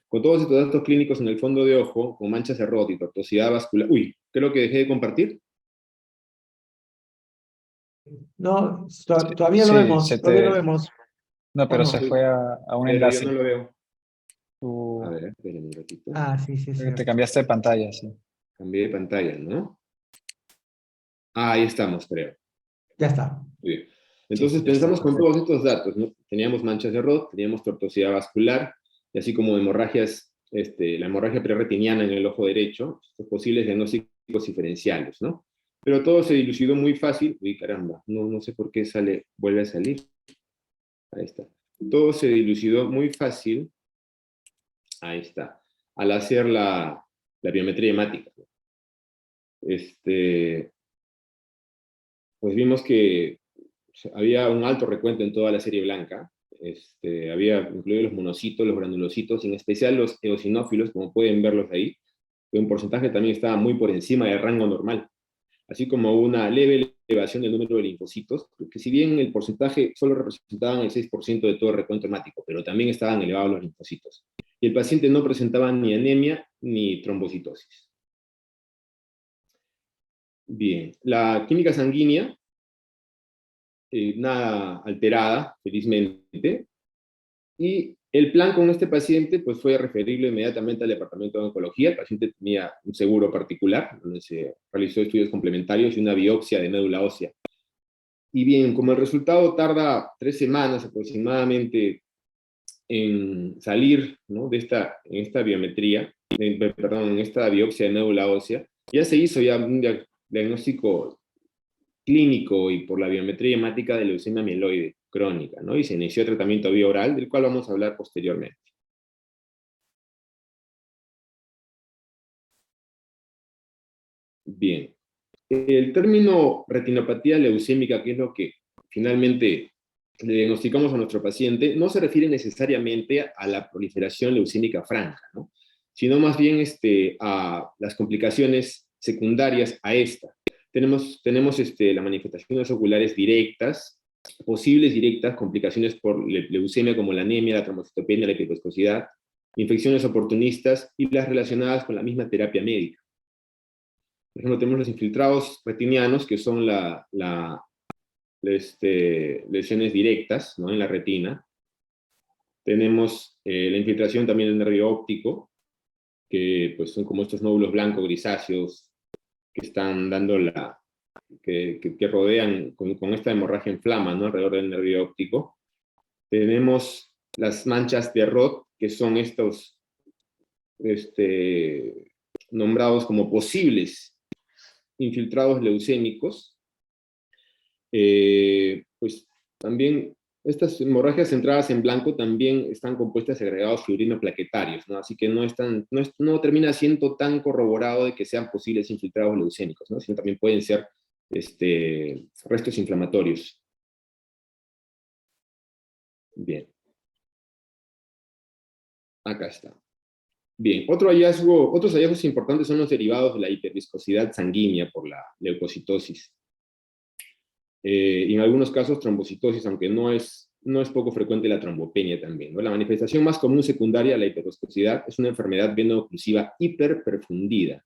con todos estos datos clínicos en el fondo de ojo, con manchas de Roth y tortuosidad vascular. Uy, creo que dejé de compartir. No, todavía lo Sí, vemos, todavía lo vemos. No, pero se Vamos. fue a un Pero yo enlace. no lo veo. Tú A ver, espérenme un ratito. Ah, sí, sí, sí. te cambiaste de pantalla, sí. Cambié de pantalla, ¿no? Ah, ahí estamos, creo. Ya está. Muy bien. Entonces Sí, pensamos está con perfecto. todos estos datos, ¿no? Teníamos manchas de Roth, teníamos tortuosidad vascular, y así como hemorragias, la hemorragia prerretiniana en el ojo derecho, estos posibles diagnósticos diferenciales, ¿no? Pero todo se dilucidó muy fácil. Uy, caramba, no sé por qué vuelve a salir. Ahí está. Todo se dilucidó muy fácil. Ahí está. Al hacer la biometría hemática. Pues vimos que había un alto recuento en toda la serie blanca. Había incluido los monocitos, los granulocitos, en especial los eosinófilos, como pueden verlos ahí, que un porcentaje también estaba muy por encima del rango normal, así como una leve elevación del número de linfocitos, que si bien el porcentaje solo representaban el 6% de todo el recuento hemático, pero también estaban elevados los linfocitos. Y el paciente no presentaba ni anemia ni trombocitosis. Bien, la química sanguínea, nada alterada, felizmente, y el plan con este paciente pues, fue referirlo inmediatamente al departamento de oncología. El paciente tenía un seguro particular, donde se realizó estudios complementarios y una biopsia de médula ósea. Y bien, como el resultado tarda 3 semanas aproximadamente en salir, ¿no? en esta biometría, en esta biopsia de médula ósea, ya se hizo un diagnóstico clínico y por la biometría hemática de leucemia mieloide crónica, ¿no? Y se inició tratamiento vía oral, del cual vamos a hablar posteriormente. Bien. El término retinopatía leucémica, que es lo que finalmente le diagnosticamos a nuestro paciente, no se refiere necesariamente a la proliferación leucémica franca, ¿no? Sino más bien a las complicaciones secundarias a esta. Tenemos las manifestaciones oculares directas, posibles directas, complicaciones por leucemia como la anemia, la trombocitopenia, la hiperviscosidad, infecciones oportunistas y las relacionadas con la misma terapia médica. Por ejemplo, tenemos los infiltrados retinianos, que son lesiones directas, ¿no?, en la retina. Tenemos la infiltración también del nervio óptico, que pues son como estos nódulos blancos grisáceos que están dando que rodean con esta hemorragia en flama, ¿no?, alrededor del nervio óptico. Tenemos las manchas de Roth, que son estos nombrados como posibles infiltrados leucémicos. Pues también estas hemorragias centradas en blanco también están compuestas de agregados fibrinoplaquetarios, ¿no? Así que no termina siendo tan corroborado de que sean posibles infiltrados leucémicos, ¿no?, sino también pueden ser restos inflamatorios. Bien. Acá está. Bien, otros hallazgos importantes son los derivados de la hiperviscosidad sanguínea por la leucocitosis. Y en algunos casos trombocitosis, aunque no es poco frecuente la trombopenia también, ¿no? La manifestación más común secundaria de la hiperviscosidad es una enfermedad veno-oclusiva hiperperfundida.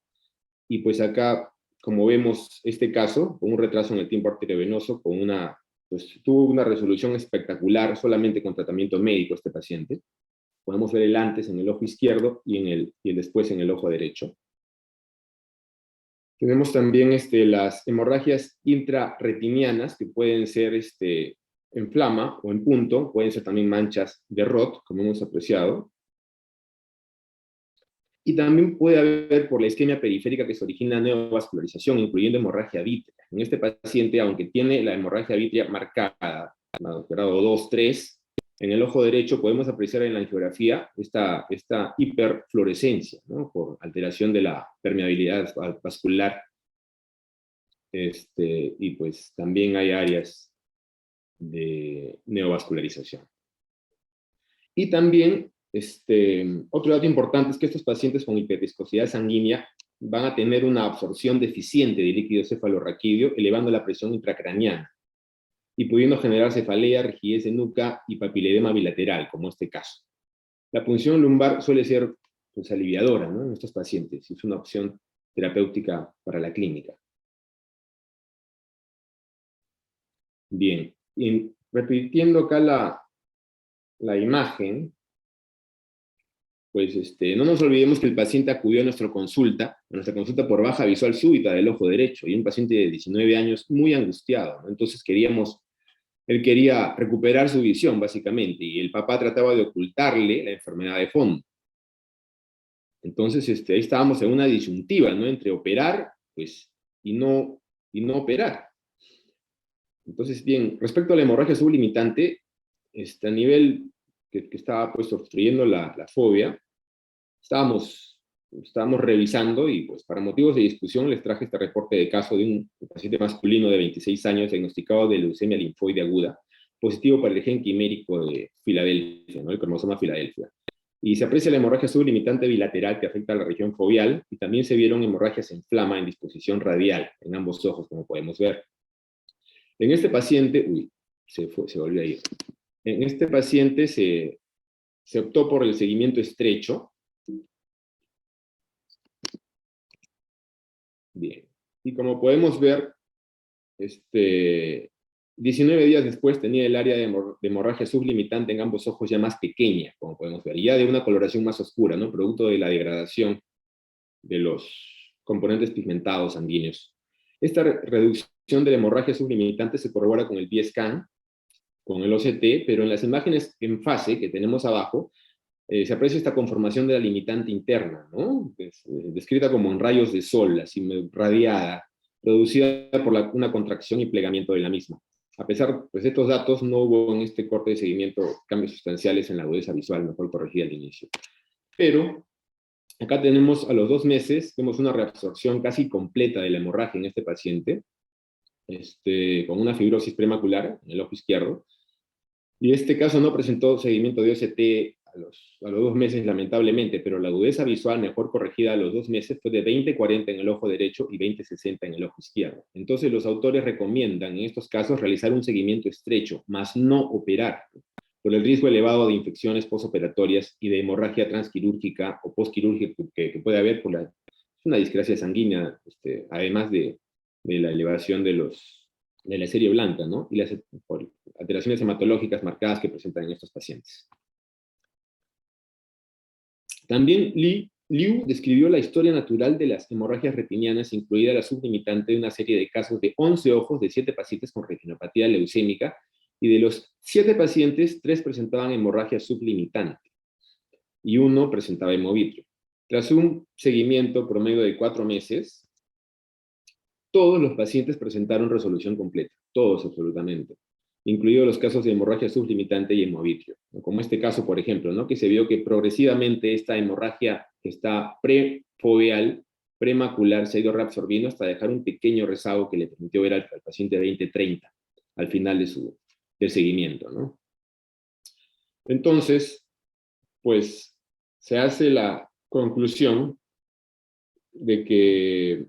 Y pues acá, como vemos este caso, con un retraso en el tiempo arteriovenoso, tuvo una resolución espectacular solamente con tratamiento médico este paciente. Podemos ver el antes en el ojo izquierdo y el después en el ojo derecho. Tenemos también las hemorragias intrarretinianas, que pueden ser en flama o en punto, pueden ser también manchas de Roth, como hemos apreciado. Y también puede haber por la isquemia periférica que se origina neovascularización, incluyendo hemorragia vítrea. En este paciente, aunque tiene la hemorragia vítrea marcada, grado 2, 3, en el ojo derecho podemos apreciar en la angiografía esta hiperfluorescencia, ¿no?, por alteración de la permeabilidad vascular. Y pues también hay áreas de neovascularización. Y también, otro dato importante es que estos pacientes con hiperviscosidad sanguínea van a tener una absorción deficiente de líquido cefalorraquídeo, elevando la presión intracraneana y pudiendo generar cefalea, rigidez de nuca y papiledema bilateral, como este caso. La punción lumbar suele ser pues aliviadora, ¿no?, en estos pacientes, y es una opción terapéutica para la clínica. Bien, y repitiendo acá la imagen, pues no nos olvidemos que el paciente acudió a nuestra consulta por baja visual súbita del ojo derecho, y un paciente de 19 años muy angustiado, ¿no? Entonces él quería recuperar su visión, básicamente, y el papá trataba de ocultarle la enfermedad de fondo. Entonces, ahí estábamos en una disyuntiva, ¿no?, entre operar, pues, y no operar. Entonces, bien, respecto a la hemorragia sublimitante, a nivel que estaba pues obstruyendo la fobia, estábamos revisando, y pues para motivos de discusión les traje este reporte de caso de un paciente masculino de 26 años diagnosticado de leucemia linfoide aguda, positivo para el gen quimérico de Filadelfia, ¿no?, el cromosoma Filadelfia. Y se aprecia la hemorragia sublimitante bilateral que afecta a la región foveal, y también se vieron hemorragias en flama en disposición radial en ambos ojos, como podemos ver. En este paciente, se volvió a ir. En este paciente se optó por el seguimiento estrecho. Bien. Y como podemos ver, 19 días después tenía el área de hemorragia sublimitante en ambos ojos ya más pequeña, como podemos ver, y ya de una coloración más oscura, ¿no?, producto de la degradación de los componentes pigmentados sanguíneos. Esta reducción de la hemorragia sublimitante se corrobora con el PSCAN, con el OCT, pero en las imágenes en fase que tenemos abajo, se aprecia esta conformación de la limitante interna, ¿no?, descrita como en rayos de sol, así radiada, producida por una contracción y plegamiento de la misma. A pesar pues, de estos datos, no hubo en este corte de seguimiento cambios sustanciales en la agudeza visual, mejor corregida al inicio. Pero acá tenemos a los 2 meses, vemos una reabsorción casi completa de la hemorragia en este paciente, con una fibrosis premacular en el ojo izquierdo, Y este caso no presentó seguimiento de OCT a los 2 meses, lamentablemente, pero la agudeza visual mejor corregida a los 2 meses fue de 20-40 en el ojo derecho y 20-60 en el ojo izquierdo. Entonces, los autores recomiendan en estos casos realizar un seguimiento estrecho, más no operar, por el riesgo elevado de infecciones postoperatorias y de hemorragia transquirúrgica o postquirúrgica que puede haber por una discrasia sanguínea, además de la elevación de la serie blanca, ¿no? Y las por alteraciones hematológicas marcadas que presentan en estos pacientes. También Liu describió la historia natural de las hemorragias retinianas, incluida la sublimitante de una serie de casos de 11 ojos de 7 pacientes con retinopatía leucémica, y de los 7 pacientes, 3 presentaban hemorragia sublimitante, y 1 presentaba hemovitrio. Tras un seguimiento promedio de 4 meses, todos los pacientes presentaron resolución completa, todos absolutamente, incluidos los casos de hemorragia sublimitante y hemovitrio, ¿no? Como este caso, por ejemplo, ¿no? Que se vio que progresivamente esta hemorragia que está prefoveal, premacular, se ha ido reabsorbiendo hasta dejar un pequeño rezago que le permitió ver al paciente 20-30 al final del seguimiento, ¿no? Entonces, pues, se hace la conclusión de que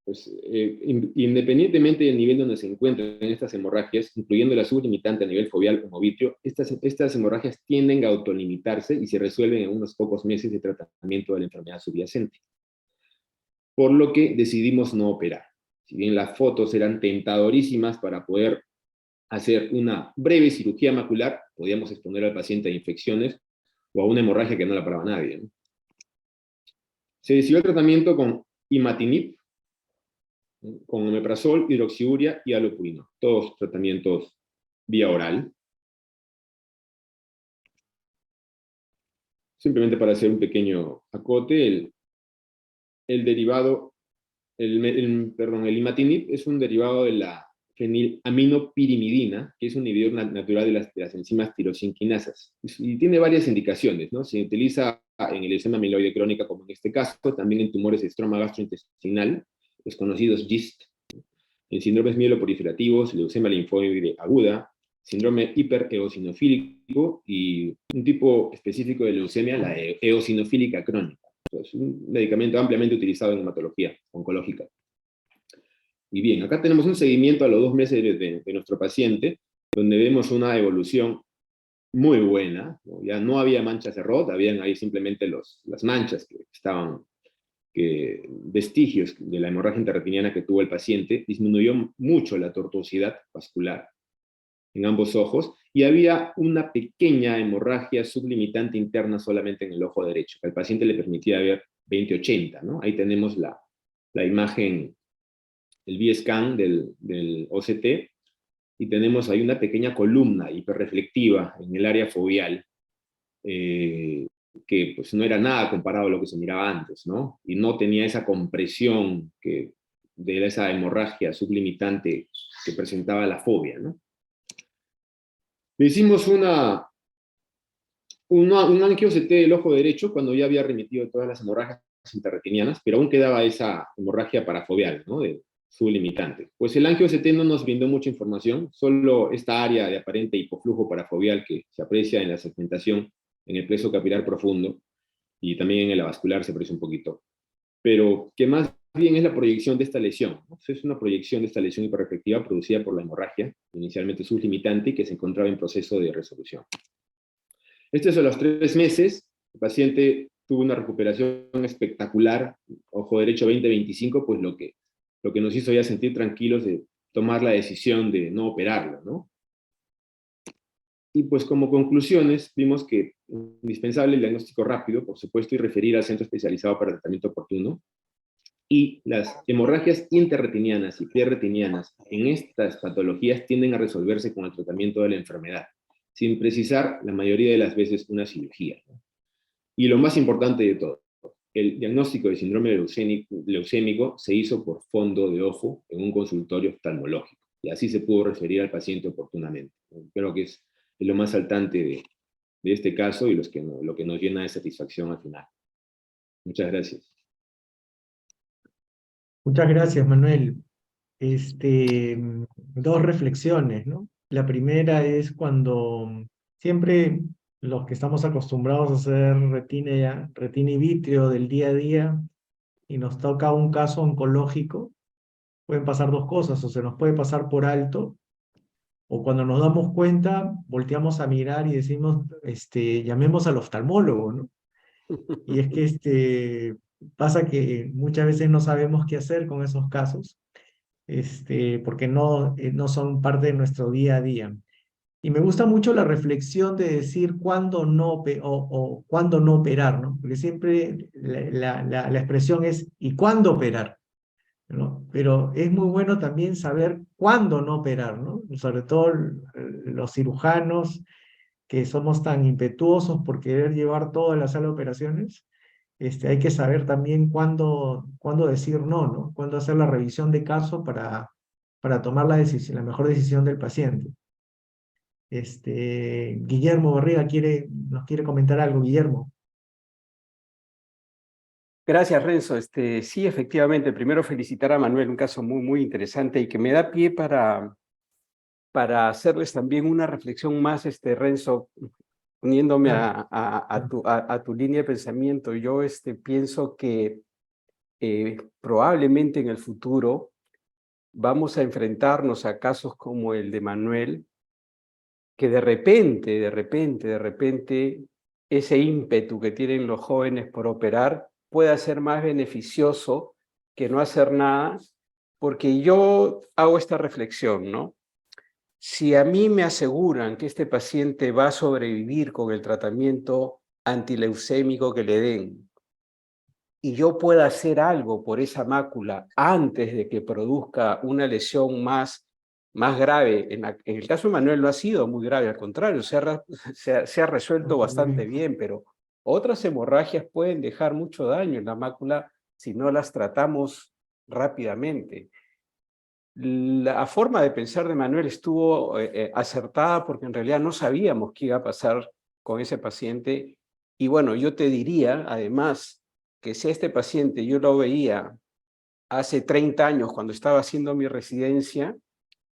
pues, independientemente del nivel donde se encuentran estas hemorragias, incluyendo la sublimitante a nivel foveal o hemovitrio, estas hemorragias tienden a autolimitarse y se resuelven en unos pocos meses de tratamiento de la enfermedad subyacente. Por lo que decidimos no operar. Si bien las fotos eran tentadorísimas para poder hacer una breve cirugía macular, podíamos exponer al paciente a infecciones o a una hemorragia que no la paraba nadie, ¿no? Se decidió el tratamiento con imatinib, con omeprazol, hidroxiuria y alopurino, todos tratamientos vía oral. Simplemente para hacer un pequeño acote, el derivado, el imatinib es un derivado de la fenilaminopirimidina, que es un inhibidor natural de las enzimas tirosinquinasas. Y tiene varias indicaciones, ¿no? Se utiliza en el leucemia amiloide crónica, como en este caso, también en tumores de estroma gastrointestinal, los conocidos GIST, en síndromes mieloproliferativos, leucemia linfoide aguda, síndrome hipereosinofílico y un tipo específico de leucemia, la eosinofílica crónica. Es un medicamento ampliamente utilizado en hematología oncológica. Y bien, acá tenemos un seguimiento a los 2 meses de nuestro paciente, donde vemos una evolución muy buena, ¿no? Ya no había manchas de ROT, habían ahí simplemente las manchas que estaban, vestigios de la hemorragia intrarretiniana que tuvo el paciente. Disminuyó mucho la tortuosidad vascular en ambos ojos, y había una pequeña hemorragia sublimitante interna solamente en el ojo derecho, que al paciente le permitía ver 20-80, ¿no? Ahí tenemos la imagen, el B-scan del OCT, y tenemos ahí una pequeña columna hiperreflectiva en el área foveal, que pues no era nada comparado a lo que se miraba antes, ¿no? Y no tenía esa compresión de esa hemorragia sublimitante que presentaba la fobia, ¿no? Le hicimos un angio-CT del ojo derecho cuando ya había remitido todas las hemorragias intrarretinianas, pero aún quedaba esa hemorragia parafoveal, ¿no? Sublimitante. Pues el angio-CT no nos brindó mucha información, solo esta área de aparente hipoflujo parafoveal que se aprecia en la segmentación en el plexo capilar profundo, y también en el avascular se aprecia un poquito, pero que más bien es la proyección de esta lesión, ¿no? Es una proyección de esta lesión hiperreflectiva producida por la hemorragia, inicialmente sublimitante, y que se encontraba en proceso de resolución. Estos a los 3 meses, el paciente tuvo una recuperación espectacular, ojo derecho 20-25, pues lo que nos hizo ya sentir tranquilos de tomar la decisión de no operarlo, ¿no? Y pues como conclusiones, vimos que es indispensable el diagnóstico rápido, por supuesto, y referir al centro especializado para tratamiento oportuno. Y las hemorragias interretinianas y pierretinianas en estas patologías tienden a resolverse con el tratamiento de la enfermedad, sin precisar la mayoría de las veces una cirugía, ¿no? Y lo más importante de todo, el diagnóstico de síndrome leucémico se hizo por fondo de ojo en un consultorio oftalmológico, y así se pudo referir al paciente oportunamente. Creo que es lo más saltante de este caso y lo que nos llena de satisfacción al final. Muchas gracias. Muchas gracias, Manuel. 2 reflexiones, ¿no? La primera es cuando siempre los que estamos acostumbrados a hacer retina y vitrio del día a día, y nos toca un caso oncológico, pueden pasar dos cosas: o se nos puede pasar por alto, o cuando nos damos cuenta, volteamos a mirar y decimos, llamemos al oftalmólogo, ¿no? Y es que pasa que muchas veces no sabemos qué hacer con esos casos, porque no son parte de nuestro día a día. Y me gusta mucho la reflexión de decir cuándo no, o cuándo no operar, ¿no? Porque siempre la expresión es ¿y cuándo operar?, ¿no? Pero es muy bueno también saber cuándo no operar, ¿no? Sobre todo los cirujanos, que somos tan impetuosos por querer llevar todo a la sala de operaciones. Hay que saber también cuándo decir no, ¿no? Cuándo hacer la revisión de caso para tomar la mejor decisión del paciente. Guillermo Barriga nos quiere comentar algo. Guillermo. Gracias, Renzo. Sí, efectivamente, primero felicitar a Manuel, un caso muy, muy interesante y que me da pie para hacerles también una reflexión más, Renzo, uniéndome a tu línea de pensamiento. Yo pienso que probablemente en el futuro vamos a enfrentarnos a casos como el de Manuel, que de repente, ese ímpetu que tienen los jóvenes por operar pueda ser más beneficioso que no hacer nada, porque yo hago esta reflexión, ¿no? Si a mí me aseguran que este paciente va a sobrevivir con el tratamiento antileucémico que le den, y yo pueda hacer algo por esa mácula antes de que produzca una lesión más grave, en el caso de Manuel no ha sido muy grave, al contrario, se ha resuelto bastante bien, pero otras hemorragias pueden dejar mucho daño en la mácula si no las tratamos rápidamente. La forma de pensar de Manuel estuvo acertada, porque en realidad no sabíamos qué iba a pasar con ese paciente. Y bueno, yo te diría, además, que si este paciente yo lo veía hace 30 años cuando estaba haciendo mi residencia,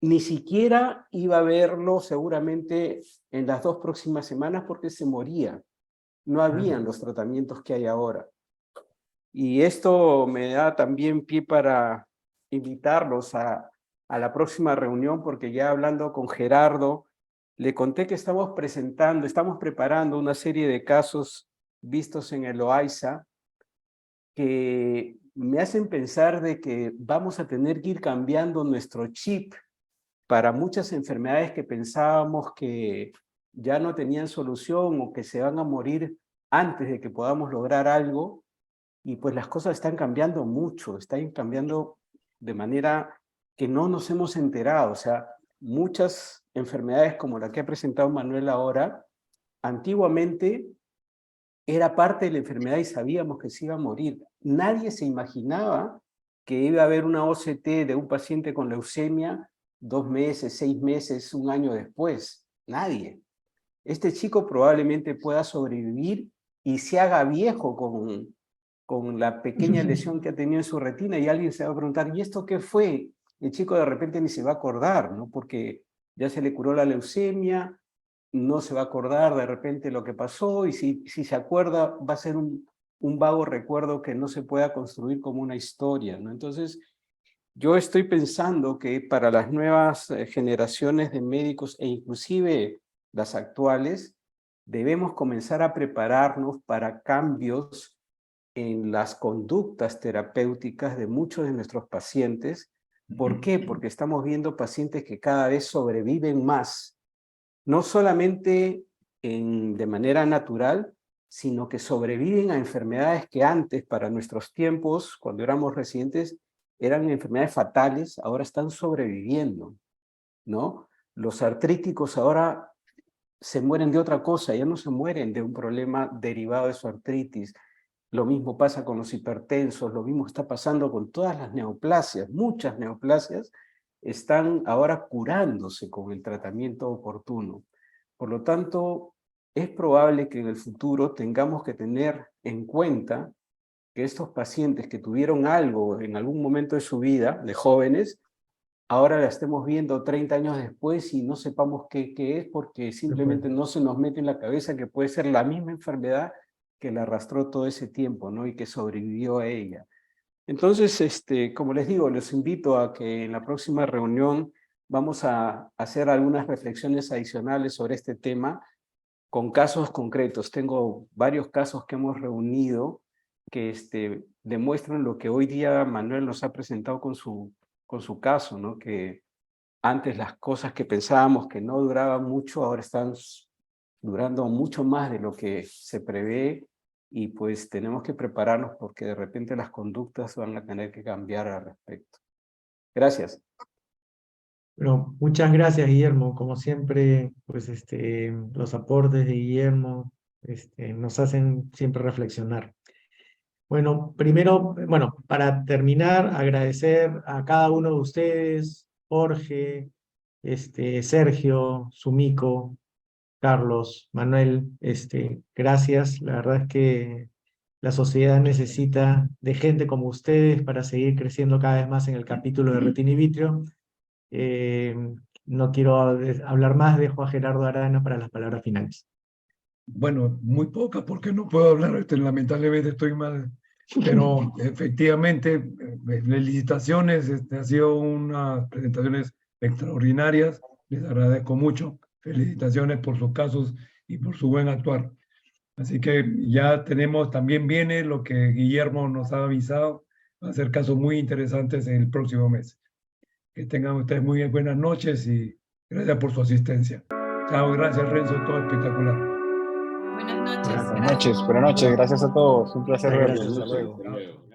ni siquiera iba a verlo seguramente en las 2 próximas semanas porque se moría. No habían los tratamientos que hay ahora. Y esto me da también pie para invitarlos a la próxima reunión, porque ya hablando con Gerardo, le conté que estamos preparando una serie de casos vistos en el OAISA que me hacen pensar de que vamos a tener que ir cambiando nuestro chip para muchas enfermedades que pensábamos que ya no tenían solución o que se van a morir antes de que podamos lograr algo. Y pues las cosas están cambiando mucho, están cambiando de manera que no nos hemos enterado. O sea, muchas enfermedades como la que ha presentado Manuel ahora, antiguamente era parte de la enfermedad y sabíamos que se iba a morir. Nadie se imaginaba que iba a haber una OCT de un paciente con leucemia 2 meses, 6 meses, 1 año después. Nadie. Este chico probablemente pueda sobrevivir y se haga viejo con la pequeña lesión que ha tenido en su retina, y alguien se va a preguntar, ¿y esto qué fue? El chico de repente ni se va a acordar, ¿no? Porque ya se le curó la leucemia, no se va a acordar de repente lo que pasó, y si se acuerda va a ser un vago recuerdo que no se pueda construir como una historia, ¿no? Entonces, yo estoy pensando que para las nuevas generaciones de médicos, e inclusive las actuales, debemos comenzar a prepararnos para cambios en las conductas terapéuticas de muchos de nuestros pacientes. ¿Por qué? Porque estamos viendo pacientes que cada vez sobreviven más, no solamente de manera natural, sino que sobreviven a enfermedades que antes, para nuestros tiempos, cuando éramos residentes, eran enfermedades fatales, ahora están sobreviviendo, ¿no? Los artríticos ahora se mueren de otra cosa, ya no se mueren de un problema derivado de su artritis. Lo mismo pasa con los hipertensos, lo mismo está pasando con todas las neoplasias. Muchas neoplasias están ahora curándose con el tratamiento oportuno. Por lo tanto, es probable que en el futuro tengamos que tener en cuenta que estos pacientes que tuvieron algo en algún momento de su vida, de jóvenes, ahora la estemos viendo 30 años después y no sepamos qué es, porque simplemente no se nos mete en la cabeza que puede ser la misma enfermedad que la arrastró todo ese tiempo, ¿no? Y que sobrevivió a ella. Entonces, como les digo, les invito a que en la próxima reunión vamos a hacer algunas reflexiones adicionales sobre este tema con casos concretos. Tengo varios casos que hemos reunido que demuestran lo que hoy día Manuel nos ha presentado con su caso, ¿no? Que antes las cosas que pensábamos que no duraban mucho, ahora están durando mucho más de lo que se prevé, y pues tenemos que prepararnos porque de repente las conductas van a tener que cambiar al respecto. Gracias. Bueno, muchas gracias, Guillermo. Como siempre, pues los aportes de Guillermo nos hacen siempre reflexionar. Bueno, primero, para terminar, agradecer a cada uno de ustedes, Jorge, Sergio, Sumiko, Carlos, Manuel, gracias. La verdad es que la sociedad necesita de gente como ustedes para seguir creciendo cada vez más en el capítulo de retina y vitrio. No quiero hablar más, dejo a Gerardo Arana para las palabras finales. Bueno, muy poca porque no puedo hablar, lamentablemente estoy mal, pero efectivamente, felicitaciones, han sido unas presentaciones extraordinarias, les agradezco mucho, felicitaciones por sus casos y por su buen actuar. Así que ya tenemos, también viene lo que Guillermo nos ha avisado, va a ser casos muy interesantes en el próximo mes. Que tengan ustedes muy buenas noches y gracias por su asistencia. Chao, gracias Renzo, todo espectacular. Buenas noches. Buenas noches, gracias a todos. Un placer Gracias. verlos. Hasta luego. Hasta luego.